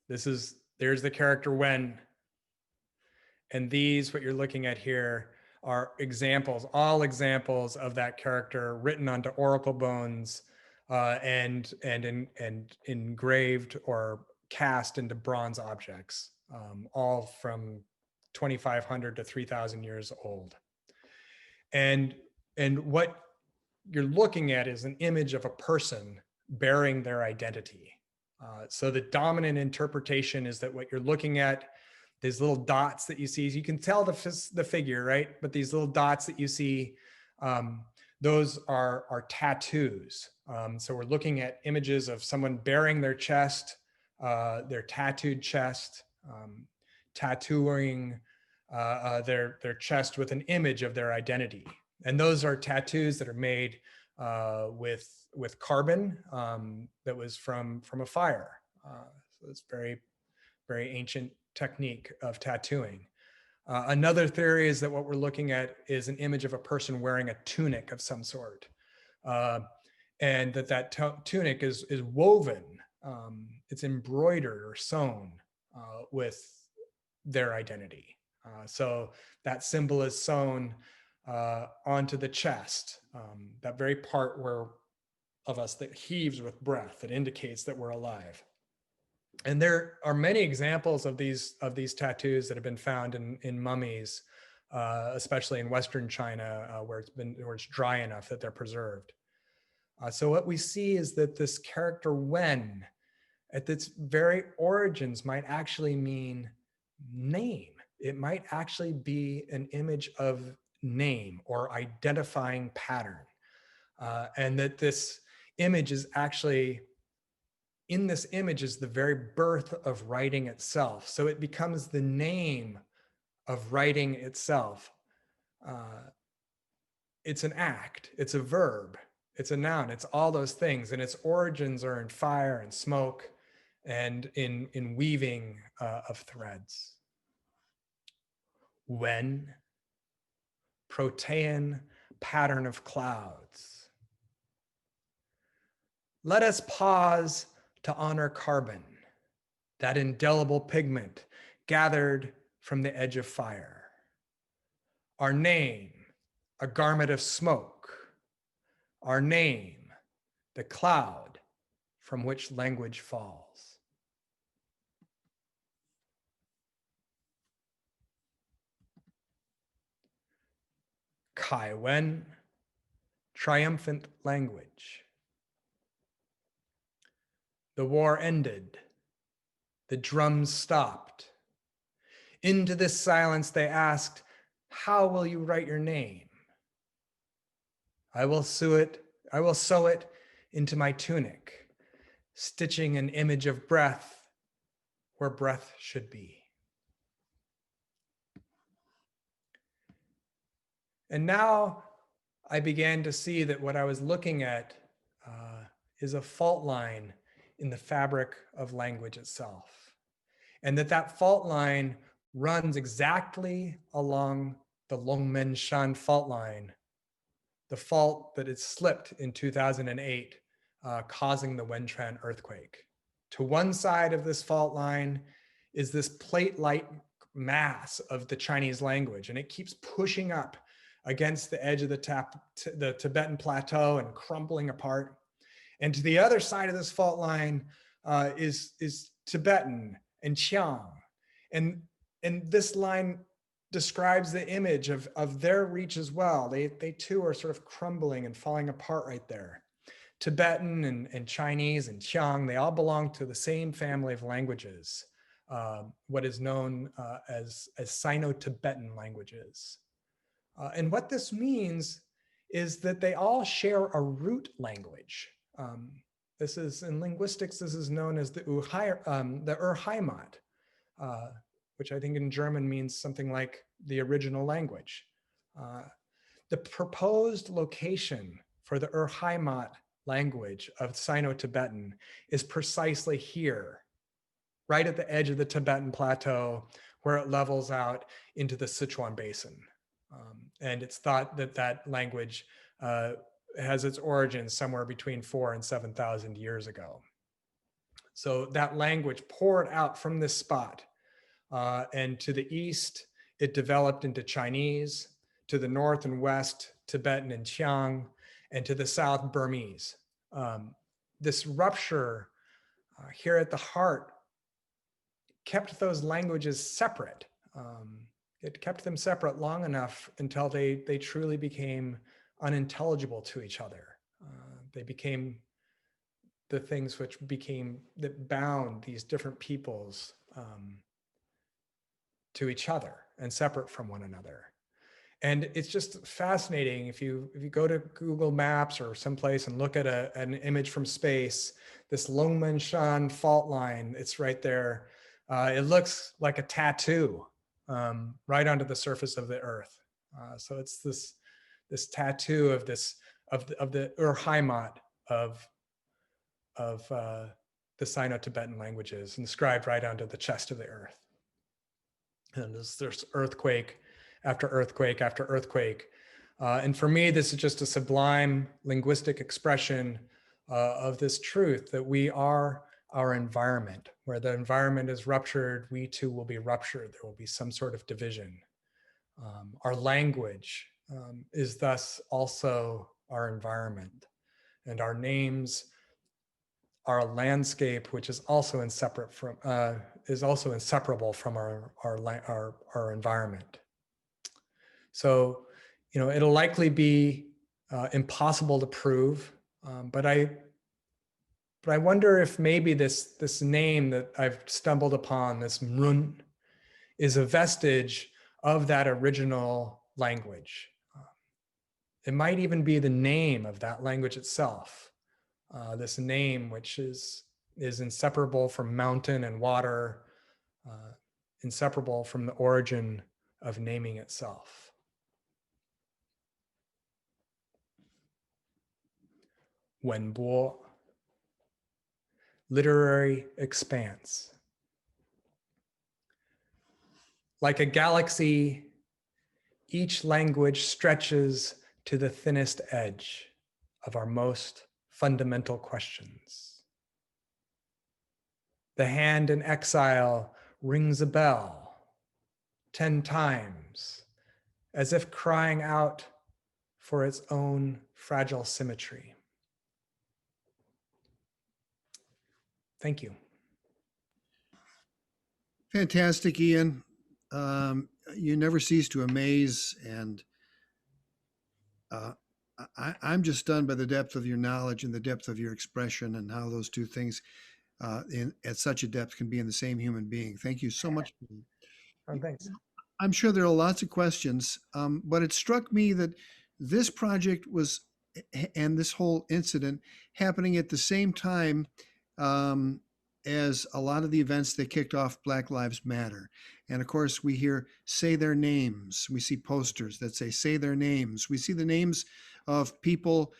B: There's the character Wen. And these, what you're looking at here, are examples, all examples of that character written onto oracle bones and engraved or cast into bronze objects, all from 2,500 to 3,000 years old. And what you're looking at is an image of a person bearing their identity. So the dominant interpretation is that what you're looking at, these little dots that you see, you can tell the figure, right? But these little dots that you see, those are tattoos. So we're looking at images of someone bearing their chest, their tattooed chest, tattooing their chest with an image of their identity. And those are tattoos that are made with carbon that was from a fire. So it's very, very ancient technique of tattooing. Another theory is that what we're looking at is an image of a person wearing a tunic of some sort. And that tunic is woven, it's embroidered or sewn with their identity. So that symbol is sewn onto the chest, that very part of us that heaves with breath, that indicates that we're alive. And there are many examples of these tattoos that have been found in mummies, especially in Western China, where it's dry enough that they're preserved. So what we see is that this character Wen, at its very origins, might actually mean name. It might actually be an image of name or identifying pattern, and that this image is actually, in this image is the very birth of writing itself. So it becomes the name of writing itself. It's an act, it's a verb, it's a noun, it's all those things. And its origins are in fire and smoke and in weaving of threads. Wen, protean pattern of clouds. Let us pause to honor carbon, that indelible pigment gathered from the edge of fire. Our name, a garment of smoke. Our name, the cloud from which language falls. Kai Wen, triumphant language. The war ended. The drums stopped. Into this silence they asked, how will you write your name? I will sew it into my tunic, stitching an image of breath where breath should be. And now I began to see that what I was looking at is a fault line in the fabric of language itself. And that fault line runs exactly along the Longmenshan fault line, the fault that had slipped in 2008, causing the Wenchuan earthquake. To one side of this fault line is this plate-like mass of the Chinese language, and it keeps pushing up against the edge of the Tibetan plateau and crumbling apart. And to the other side of this fault line is Tibetan and Qiang. And this line describes the image of their reach as well. They too are sort of crumbling and falling apart right there. Tibetan and Chinese and Qiang, they all belong to the same family of languages, what is known as Sino-Tibetan languages. And what this means is that they all share a root language. This is, in linguistics, this is known as the Urheimat, which I think in German means something like the original language. The proposed location for the Urheimat language of Sino-Tibetan is precisely here, right at the edge of the Tibetan plateau, where it levels out into the Sichuan Basin. And it's thought that that language has its origins somewhere between 4,000 and 7,000 years ago. So that language poured out from this spot. And to the east, it developed into Chinese, to the north and west, Tibetan and Qiang, and to the south, Burmese. This rupture here at the heart kept those languages separate. It kept them separate long enough until they truly became unintelligible to each other. They became the things that bound these different peoples to each other and separate from one another. And it's just fascinating if you go to Google Maps or someplace and look at an image from space, this Longmen-Shan fault line, it's right there. It looks like a tattoo right onto the surface of the Earth. So it's this tattoo of the Urheimat of the Sino-Tibetan languages inscribed right onto the chest of the Earth. And there's earthquake after earthquake after earthquake. And for me, this is just a sublime linguistic expression of this truth that we are our environment. Where the environment is ruptured, we too will be ruptured. There will be some sort of division. Our language is thus also our environment, and our names are a landscape which is also inseparable from our environment. So, it'll likely be impossible to prove, but I wonder if maybe this name that I've stumbled upon, this Mrun, is a vestige of that original language. It might even be the name of that language itself. This name, which is inseparable from mountain and water, inseparable from the origin of naming itself. Wenbo, literary expanse. Like a galaxy, each language stretches to the thinnest edge of our most fundamental questions. The hand in exile rings a bell 10 times, as if crying out for its own fragile symmetry. Thank you.
A: Fantastic, Ian. You never cease to amaze, and I'm just stunned by the depth of your knowledge and the depth of your expression, and how those two things at such a depth can be in the same human being. Thank you so much.
B: Oh, thanks.
A: I'm sure there are lots of questions, but it struck me that this project was, and this whole incident, happening at the same time as a lot of the events that kicked off Black Lives Matter. And of course, we hear "say their names." We see posters that say their names." We see the names of people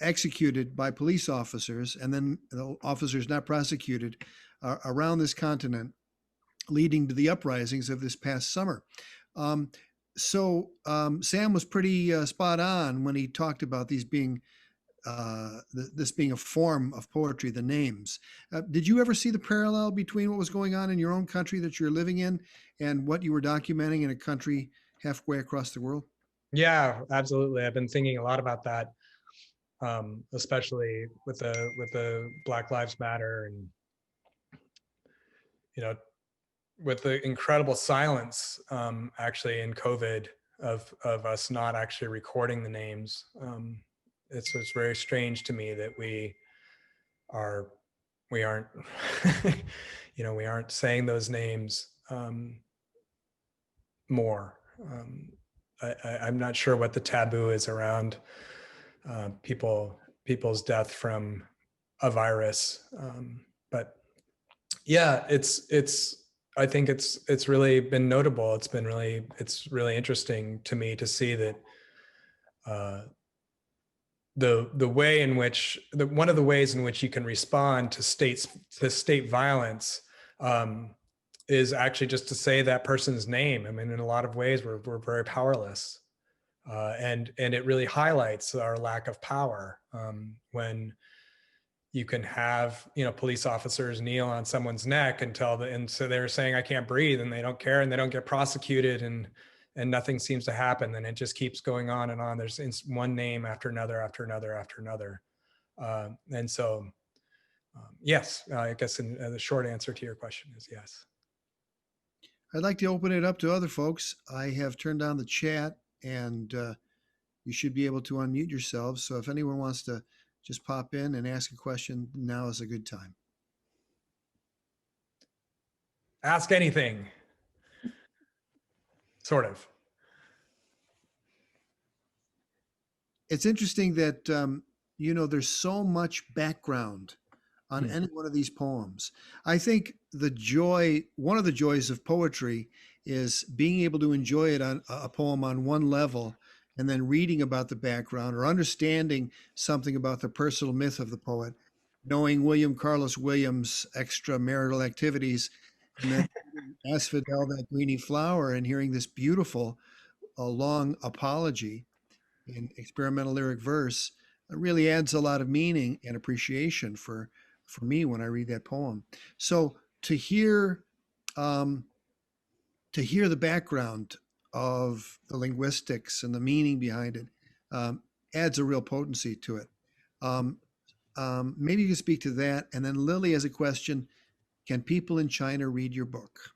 A: executed by police officers, and then the officers not prosecuted around this continent, leading to the uprisings of this past summer. So Sam was pretty spot on when he talked about these being this being a form of poetry, the names. Did you ever see the parallel between what was going on in your own country that you're living in and what you were documenting in a country halfway across the world?
B: Yeah, absolutely. I've been thinking a lot about that, especially with the Black Lives Matter, and with the incredible silence actually in COVID of us not actually recording the names. It's what's very strange to me that we aren't, we aren't saying those names more. I'm not sure what the taboo is around people's death from a virus, but yeah, I think it's really been notable. It's really interesting to me to see that the way in which one of the ways in which you can respond to state violence is actually just to say that person's name. I mean, in a lot of ways, we're very powerless, and it really highlights our lack of power when you can have police officers kneel on someone's neck and so they're saying I can't breathe, and they don't care, and they don't get prosecuted, and nothing seems to happen. And it just keeps going on and on. There's one name after another after another after another, and so yes, I guess the short answer to your question is yes.
A: I'd like to open it up to other folks. I have turned on the chat, and you should be able to unmute yourselves. So if anyone wants to just pop in and ask a question, now is a good time.
B: Ask anything, sort of.
A: It's interesting that, there's so much background on any one of these poems. I think one of the joys of poetry is being able to enjoy it on a poem on one level, and then reading about the background or understanding something about the personal myth of the poet, knowing William Carlos Williams' extramarital activities, and then Asphodel, that greeny flower, and hearing this beautiful, long apology in experimental lyric verse. It really adds a lot of meaning and appreciation for me when I read that poem. So to hear the background of the linguistics and the meaning behind it adds a real potency to it. Maybe you can speak to that. And then Lily has a question: can people in China read your book?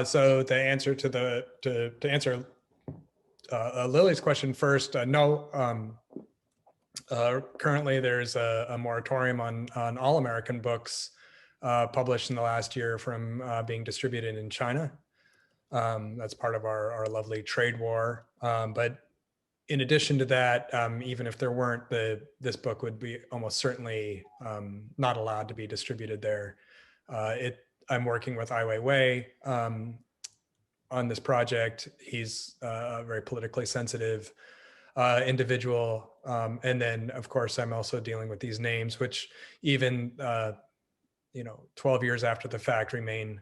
B: So to answer Lily's question first, no. Currently, there's a moratorium on all American books published in the last year from being distributed in China. That's part of our lovely trade war. But in addition to that, even if there weren't, this book would be almost certainly not allowed to be distributed there. I'm working with Ai Weiwei on this project. He's a very politically sensitive individual. And then, of course, I'm also dealing with these names, which even 12 years after the fact remain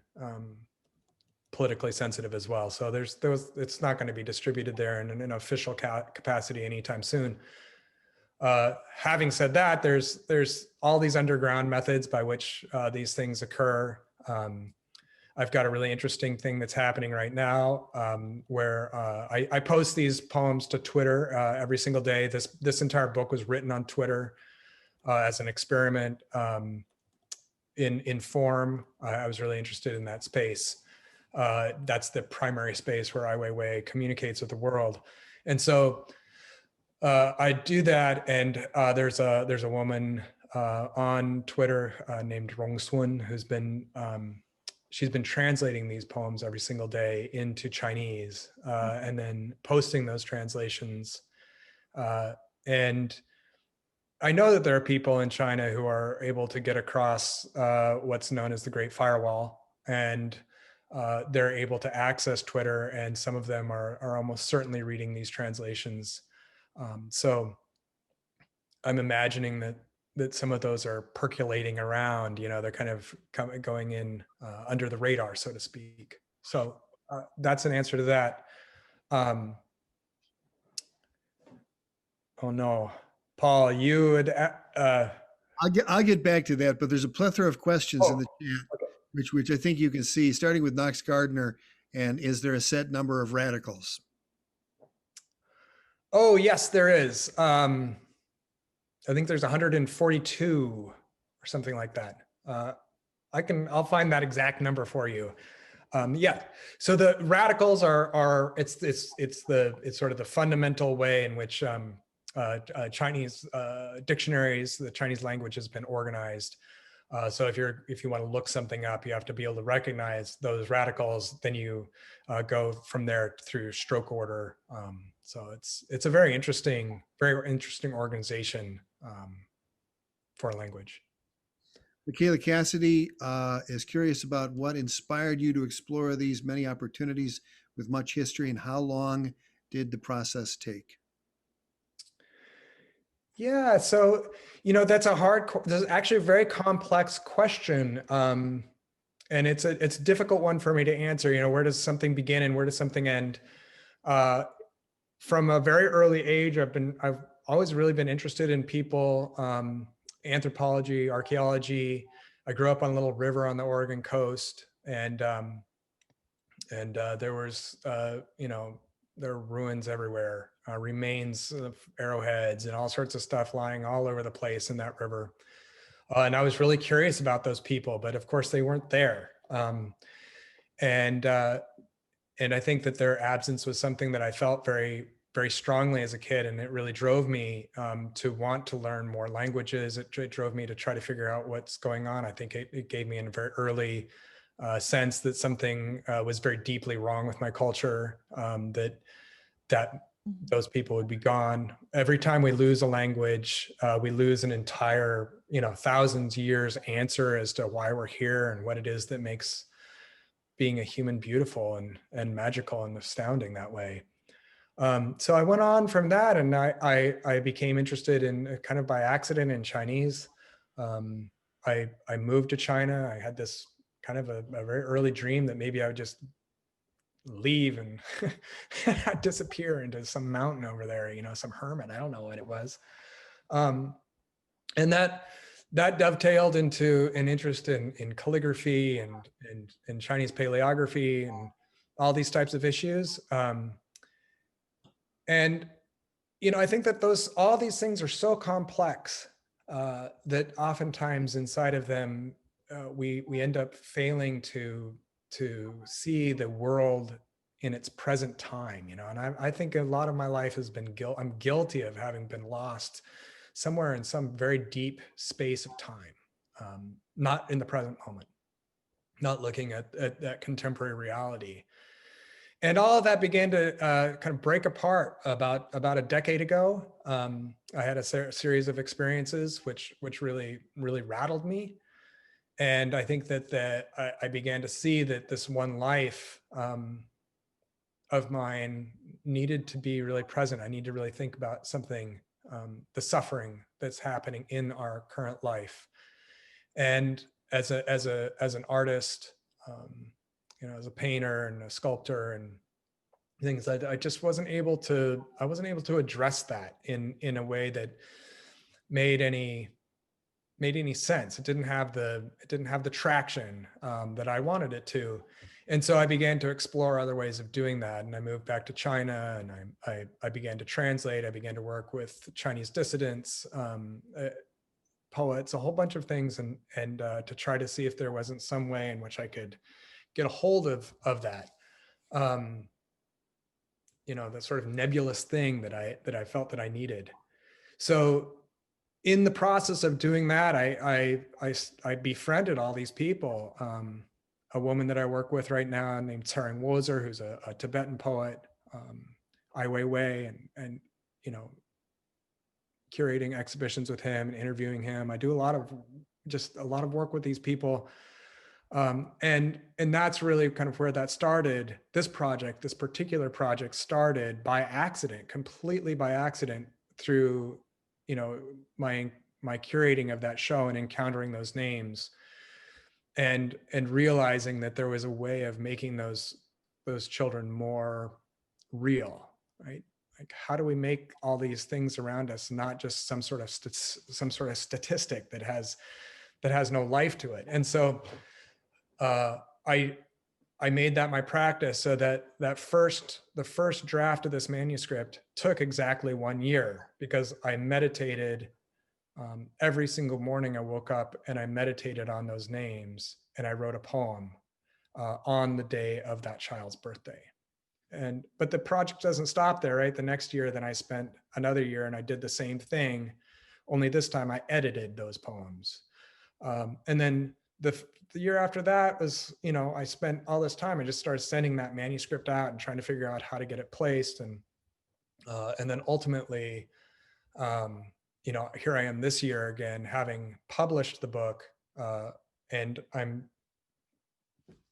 B: politically sensitive as well. So it's not going to be distributed there in an official capacity anytime soon. Having said that, there's all these underground methods by which these things occur. I've got a really interesting thing that's happening right now where I post these poems to Twitter every single day. This entire book was written on Twitter as an experiment in form. I was really interested in that space. That's the primary space where Ai Weiwei communicates with the world. And so I do that, and there's a woman on Twitter named Rong Sun who's been she's been translating these poems every single day into Chinese and then posting those translations. And I know that there are people in China who are able to get across what's known as the Great Firewall, and they're able to access Twitter, and some of them are almost certainly reading these translations. So I'm imagining that some of those are percolating around, they're kind of going in under the radar, so to speak. So that's an answer to that. Oh no, Paul, you would.
A: I'll get back to that, but there's a plethora of questions in the chat,
B: okay.
A: which I think you can see, starting with Knox Gardner. And is there a set number of radicals?
B: Oh yes, there is. I think there's 142 or something like that. I'll find that exact number for you. Yeah. So the radicals are it's sort of the fundamental way in which Chinese dictionaries, the Chinese language has been organized. So if you want to look something up, you have to be able to recognize those radicals. Then you go from there through stroke order. So it's a very interesting organization for language.
A: Michaela Cassidy is curious about what inspired you to explore these many opportunities with much history, and how long did the process take?
B: Yeah, so that's that's actually a very complex question, and it's a difficult one for me to answer. Where does something begin and where does something end? From a very early age, I've always really been interested in people, anthropology, archaeology. I grew up on a little river on the Oregon coast, and there was there are ruins everywhere, remains of arrowheads and all sorts of stuff lying all over the place in that river. And I was really curious about those people, but of course they weren't there. And I think that their absence was something that I felt very, very strongly as a kid, and it really drove me to want to learn more languages. It drove me to try to figure out what's going on. I think it gave me a very early sense that something was very deeply wrong with my culture, that those people would be gone. Every time we lose a language, we lose an entire, thousands of years answer as to why we're here and what it is that makes being a human beautiful and magical and astounding that way. So I went on from that, and I became interested in, kind of by accident, in Chinese. I moved to China. I had this kind of a very early dream that maybe I would just leave and disappear into some mountain over there, some hermit. I don't know what it was. And that dovetailed into an interest in calligraphy and Chinese paleography and all these types of issues. And I think that all these things are so complex that oftentimes inside of them we end up failing to see the world in its present time. And I think a lot of my life has been I'm guilty of having been lost somewhere in some very deep space of time, not in the present moment, not looking at that contemporary reality. And all of that began to kind of break apart about a decade ago. I had a series of experiences which really, really rattled me. And I think that I began to see that this one life of mine needed to be really present. I need to really think about something, the suffering that's happening in our current life. And as an artist, as a painter and a sculptor and things, I just wasn't able to address that in a way that made any sense. It didn't have the traction that I wanted it to. And so I began to explore other ways of doing that. And I moved back to China, and I began to translate. I began to work with Chinese dissidents, poets, a whole bunch of things, and to try to see if there wasn't some way in which I could get a hold of that. The sort of nebulous thing that I felt that I needed. So in the process of doing that, I befriended all these people. A woman that I work with right now named Tsering Wozer, who's a Tibetan poet, Ai Weiwei, and curating exhibitions with him and interviewing him. I do a lot of work with these people. And that's really kind of where that started. This particular project started by accident, completely by accident, through, my curating of that show and encountering those names and realizing that there was a way of making those children more real, right? Like, how do we make all these things around us not just some sort of statistic that has no life to it? And so I made that my practice, so that the first draft of this manuscript took exactly 1 year, because I meditated every single morning. I woke up and I meditated on those names, and I wrote a poem on the day of that child's birthday. But the project doesn't stop there, right? The next year, then I spent another year and I did the same thing, only this time I edited those poems. And then the year after that was, I spent all this time, I just started sending that manuscript out and trying to figure out how to get it placed. And then ultimately, here I am this year again, having published the book, and I'm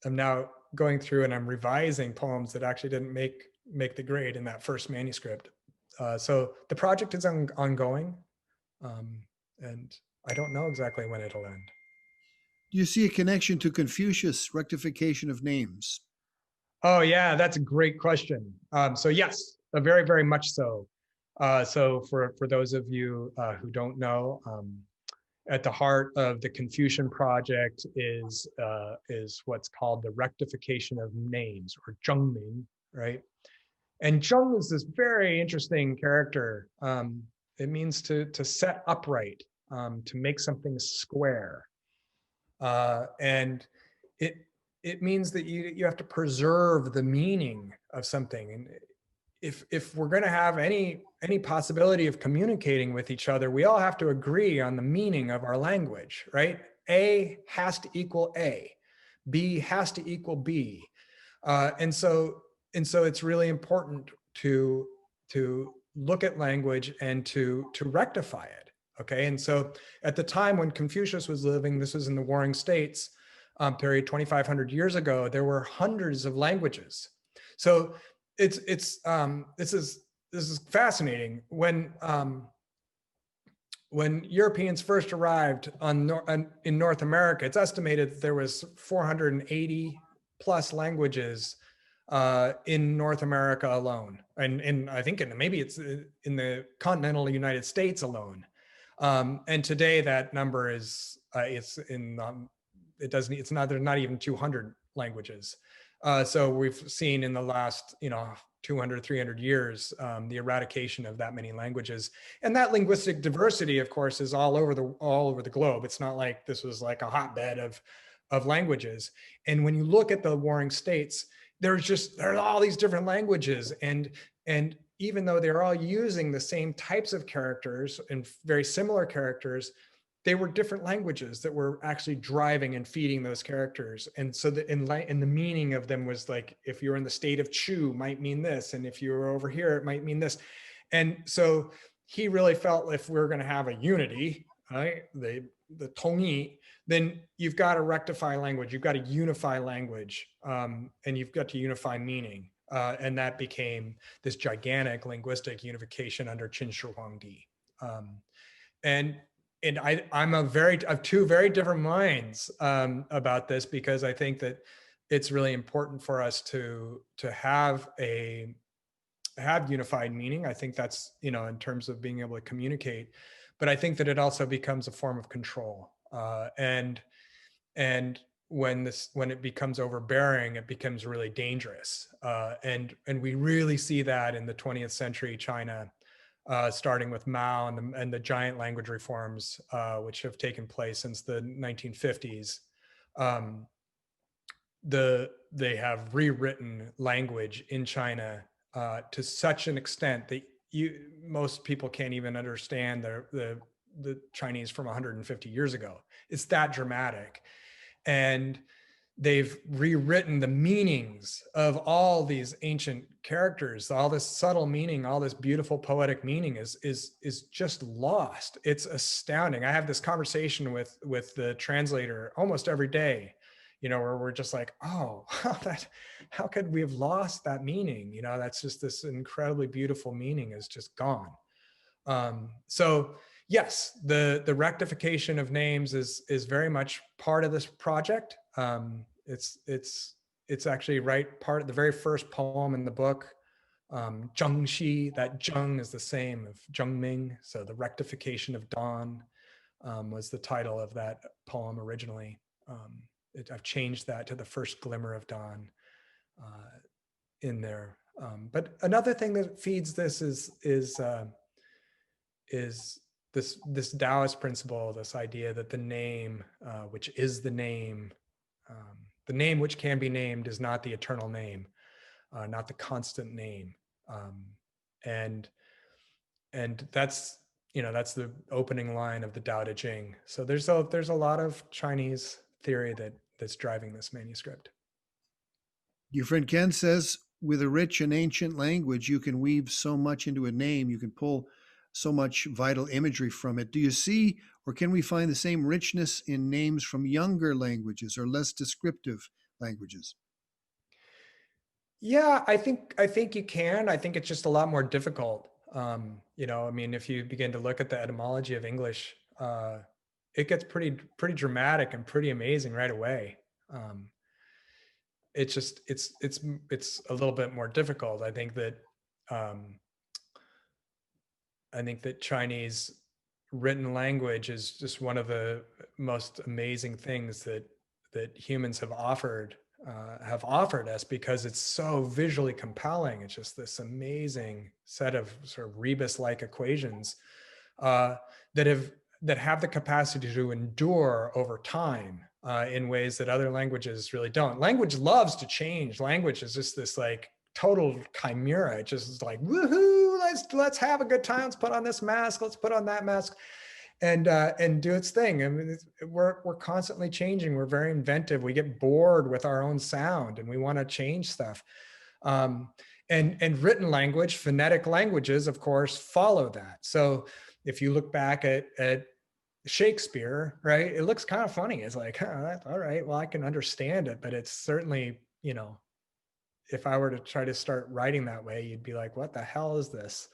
B: now going through and I'm revising poems that actually didn't make the grade in that first manuscript. So the project is ongoing, and I don't know exactly when it'll end.
A: Do you see a connection to Confucius' rectification of names?
B: Oh yeah, that's a great question. So yes, very, very much so. So for those of you who don't know, at the heart of the Confucian project is what's called the rectification of names, or zhengming, right? And zheng is this very interesting character. It means to set upright, to make something square, and it means that you have to preserve the meaning of something. And if we're going to have any possibility of communicating with each other, we all have to agree on the meaning of our language, right? A has to equal A, B has to equal B, and so it's really important to look at language and to rectify it. Okay, and so at the time when Confucius was living, this was in the Warring States period, 2,500 years ago, there were hundreds of languages. So this is fascinating. When Europeans first arrived in North America, it's estimated that there was 480 plus languages in North America alone, and I think maybe it's in the continental United States alone. And today that number is there's not even 200 languages. So we've seen in the last 200, 300 years the eradication of that many languages, and that linguistic diversity, of course, is all over the globe. It's not like this was like a hotbed of languages. And when you look at the Warring States, there's all these different languages, and even though they're all using the same types of characters and very similar characters, they were different languages that were actually driving and feeding those characters. And so and the meaning of them was like, if you're in the state of Chu, might mean this, and if you were over here, it might mean this. And so he really felt if we're going to have a unity, right, the tongyi, then you've got to rectify language, you've got to unify language, and you've got to unify meaning. And that became this gigantic linguistic unification under Qin Shi Huangdi. And I'm of two very different minds about this, because I think that it's really important for us to have unified meaning. I think that's, in terms of being able to communicate, but I think that it also becomes a form of control. And when it becomes overbearing, it becomes really dangerous. And we really see that in the 20th century China, starting with Mao and the giant language reforms, which have taken place since the 1950s. They have rewritten language in China to such an extent that most people can't even understand the Chinese from 150 years ago. It's that dramatic. And they've rewritten the meanings of all these ancient characters. All this subtle meaning, all this beautiful poetic meaning is just lost. It's astounding. I have this conversation with the translator almost every day, where we're just like, oh, how could we have lost that meaning? That's just this incredibly beautiful meaning is just gone. So yes, the rectification of names is very much part of this project. It's actually part of the very first poem in the book. Zhengxi, that zheng is the same of zhengming. So the rectification of dawn was the title of that poem originally. I've changed that to the first glimmer of dawn in there. But another thing that feeds this is this Taoist principle, this idea that the name, which is the name, the name which can be named is not the eternal name, not the constant name. And that's, that's the opening line of the Tao Te Ching. So there's a lot of Chinese theory that's driving this manuscript.
A: Your friend Ken says, with a rich and ancient language, you can weave so much into a name. You can pull so much vital imagery from it. Do you see, or can we find the same richness in names from younger languages or less descriptive languages?
B: Yeah, I think you can. I think it's just a lot more difficult. I mean, if you begin to look at the etymology of English, it gets pretty dramatic and pretty amazing right away. Um, it's just it's a little bit more difficult. Um, I think that Chinese written language is just one of the most amazing things that humans have offered us, because it's so visually compelling. It's just this amazing set of sort of rebus-like equations uh, that have the capacity to endure over time in ways that other languages really don't. Language loves to change. Language is just this like total chimera. It just is like, woohoo, let's have a good time. Let's put on this mask. Let's put on that mask, and do its thing. I mean, we're constantly changing. We're very inventive. We get bored with our own sound, and we want to change stuff. And written language, phonetic languages, of course, follow that. So if you look back at Shakespeare, right, it looks kind of funny. It's like, all right, well, I can understand it, but it's certainly, if I were to try to start writing that way, you'd be like, what the hell is this?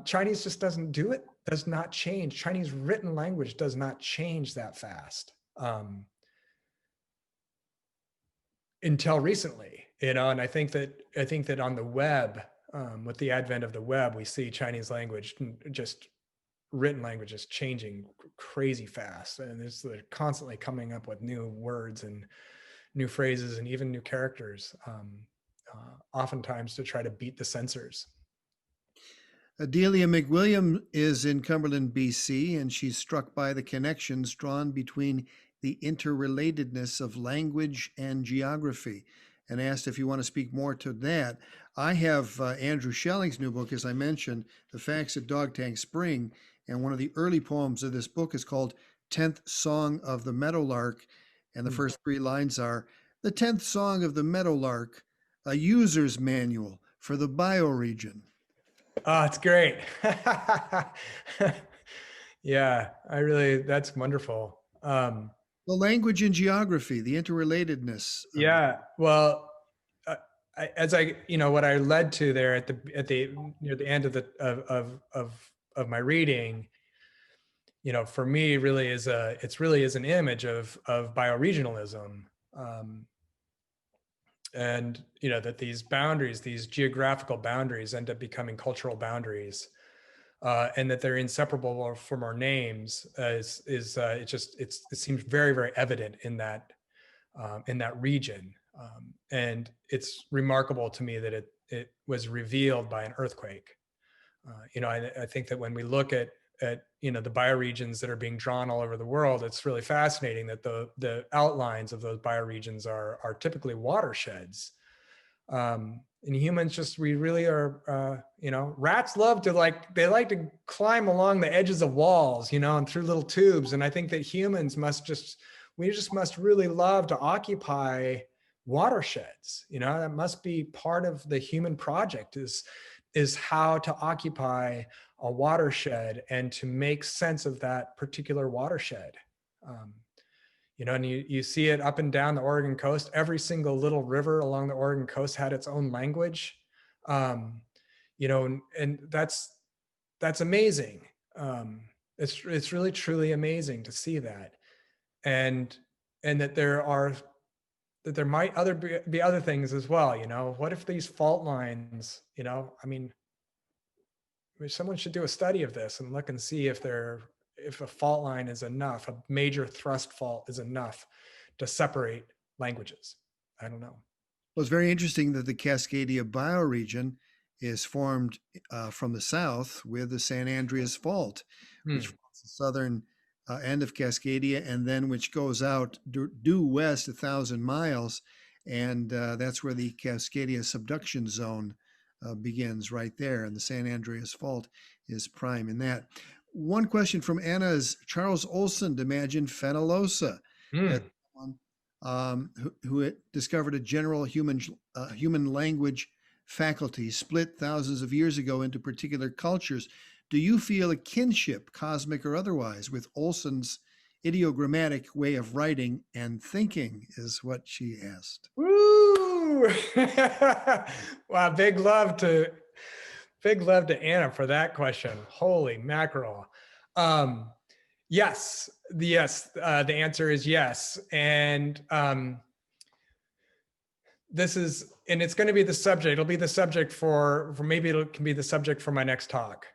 B: Chinese just doesn't do it, does not change. Chinese written language does not change that fast until recently, and I think that on the web, with the advent of the web, we see Chinese language, just written language, is changing crazy fast, and they're constantly coming up with new words and new phrases and even new characters, oftentimes to try to beat the censors.
A: Adelia McWilliam is in Cumberland, BC, and she's struck by the connections drawn between the interrelatedness of language and geography, and asked if you want to speak more to that. I have Andrew Schelling's new book, as I mentioned, The Facts at Dogtang Spring, and one of the early poems of this book is called 10th Song of the Meadowlark, and the first three lines are, the 10th Song of the Meadowlark, a user's manual for the bioregion.
B: Oh, it's great. Yeah, that's wonderful.
A: The language and geography, the interrelatedness.
B: Yeah, well, what I led to there at the near the end of of my reading, for me, really is an image of bioregionalism. And that these boundaries, these geographical boundaries, end up becoming cultural boundaries, and that they're inseparable from our names. It seems very, very evident in that region, and it's remarkable to me that it was revealed by an earthquake. I think that when we look at the bioregions that are being drawn all over the world, it's really fascinating that the outlines of those bioregions are typically watersheds. And humans we really are, rats love to they like to climb along the edges of walls, and through little tubes. And I think that humans must really love to occupy watersheds. That must be part of the human project, is how to occupy a watershed and to make sense of that particular watershed. And you see it up and down the Oregon coast. Every single little river along the Oregon coast had its own language. And that's amazing. It's really, truly amazing to see that. And that there might be other things as well. What if these fault lines, someone should do a study of this and look and see if a fault line is enough, a major thrust fault is enough to separate languages. I don't know.
A: Well, it's very interesting that the Cascadia bioregion is formed from the south with the San Andreas Fault, which forms the southern end of Cascadia, and then which goes out due west 1,000 miles, and that's where the Cascadia subduction zone begins right there, and the San Andreas Fault is prime in that. One question from Anna is Charles Olson imagined Fenalosa as
B: Mm.
A: someone who discovered a general human language faculty split thousands of years ago into particular cultures. Do you feel a kinship, cosmic or otherwise, with Olson's ideogrammatic way of writing and thinking? Is what she asked.
B: Woo! Wow, big love to Anna for that question. Holy mackerel. Yes, the answer is yes. And it's going to be the subject. It'll be the subject for maybe it can be the subject for my next talk,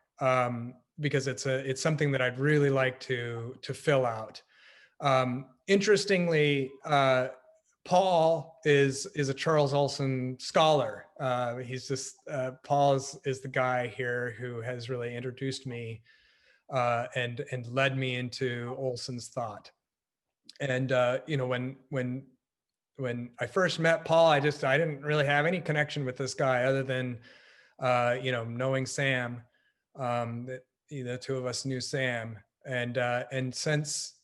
B: because it's something that I'd really like to fill out. Interestingly, Paul is a Charles Olson scholar. He's just Paul is the guy here who has really introduced me and led me into Olson's thought. And when I first met Paul, I didn't really have any connection with this guy other than knowing Sam. That the two of us knew Sam, and since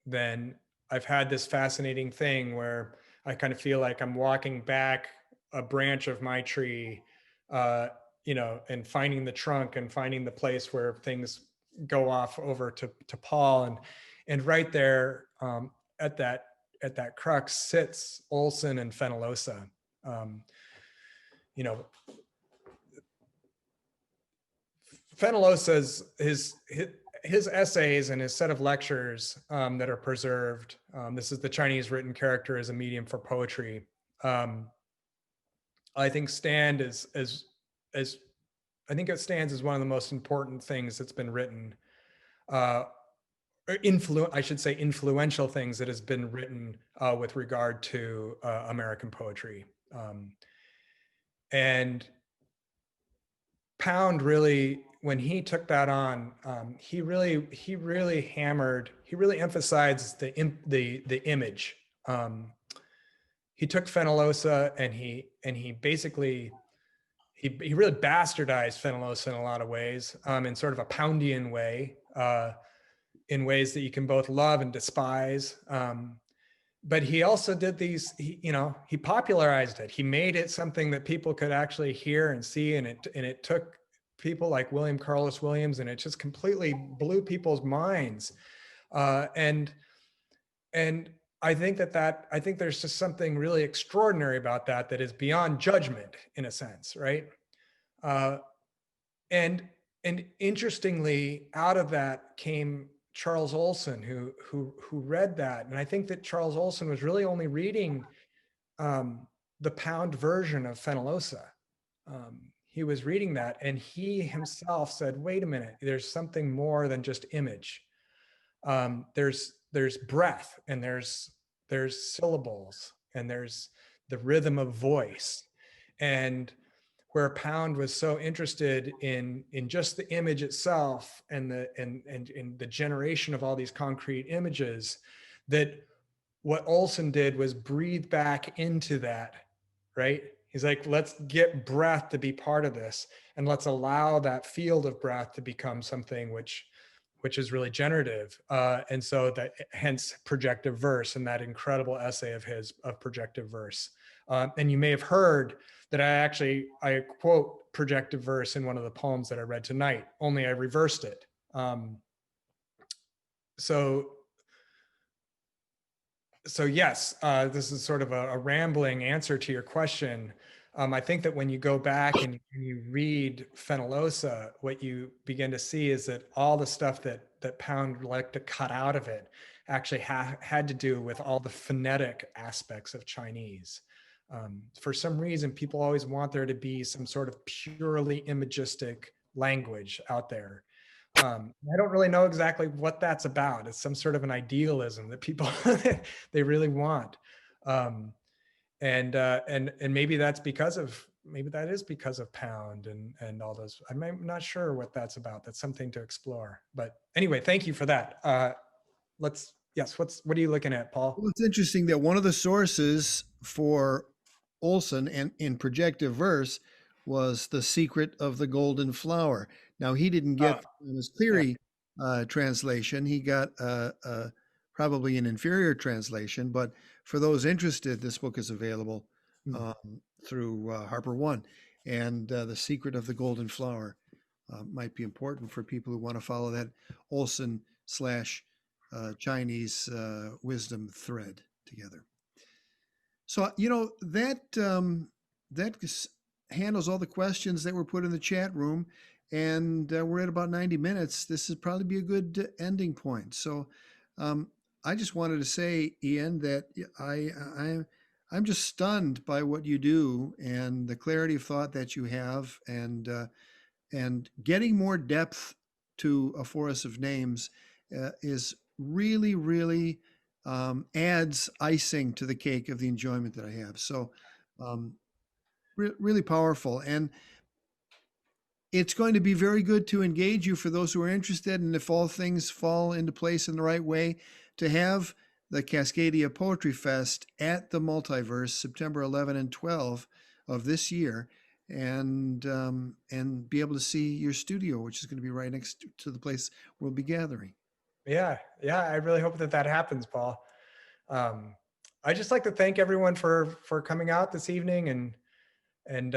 B: then I've had this fascinating thing where I kind of feel like I'm walking back a branch of my tree, and finding the trunk and finding the place where things go off over to Paul, and right there at that crux sits Olson and Fenalosa. Fenalosa's his essays and his set of lectures that are preserved. This is the Chinese written character as a medium for poetry. I think stands as one of the most important things that's been written, I should say influential things that has been written with regard to American poetry. And Pound really, when he took that on, he really emphasized the image. He took Fenalosa and he basically he really bastardized Fenalosa in a lot of ways, in sort of a Poundian way, in ways that you can both love and despise. But he also did these, he popularized it. He made it something that people could actually hear and see. And it took people like William Carlos Williams, and it just completely blew people's minds. And I think I think there's just something really extraordinary about that is beyond judgment in a sense, right? And interestingly, out of that came Charles Olson, who read that. And I think that Charles Olson was really only reading the Pound version of Fenalosa. He was reading that, and he himself said, wait a minute, there's something more than just image. There's breath, and there's syllables, and there's the rhythm of voice. And where Pound was so interested in just the image itself and the generation of all these concrete images, that what Olson did was breathe back into that, right? He's like, let's get breath to be part of this, and let's allow that field of breath to become something which is really generative. And so that hence projective verse and that incredible essay of his of projective verse. And you may have heard that I quote projective verse in one of the poems that I read tonight, only I reversed it. So yes, this is sort of a rambling answer to your question. I think that when you go back and you read Fenalosa, what you begin to see is that all the stuff that Pound liked to cut out of it actually had to do with all the phonetic aspects of Chinese. For some reason, people always want there to be some sort of purely imagistic language out there. I don't really know exactly what that's about. It's some sort of an idealism that people they really want. and maybe that's because of, maybe that is because of Pound and all those. I'm not sure what that's about. That's something to explore. But anyway, thank you for that. What are you looking at, Paul?
A: Well, it's interesting that one of the sources for Olson and in projective verse was The Secret of the Golden Flower. Now, he didn't get Thomas
B: Yeah.
A: Cleary translation. He got probably an inferior translation, but for those interested, this book is available um, through Harper One. And The Secret of the Golden Flower might be important for people who want to follow that Olson slash Chinese wisdom thread together. So that handles all the questions that were put in the chat room, and we're at about 90 minutes. This would probably be a good ending point. So um, I just wanted to say, Ian, that I'm just stunned by what you do and the clarity of thought that you have, and getting more depth to A Forest of Names is really, really adds icing to the cake of the enjoyment that I have. So, um, really powerful. And it's going to be very good to engage you for those who are interested. And if all things fall into place in the right way, to have the Cascadia Poetry Fest at the Multiverse, September 11 and 12 of this year, and be able to see your studio, which is going to be right next to the place we'll be gathering.
B: Yeah. I really hope that happens, Paul. I just like to thank everyone for coming out this evening and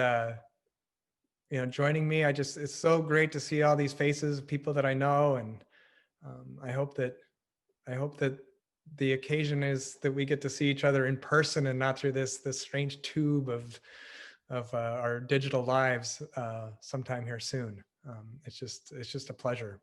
B: joining me. It's so great to see all these faces of people that I know, and I hope that the occasion is that we get to see each other in person and not through this strange tube of our digital lives sometime here soon. It's just a pleasure.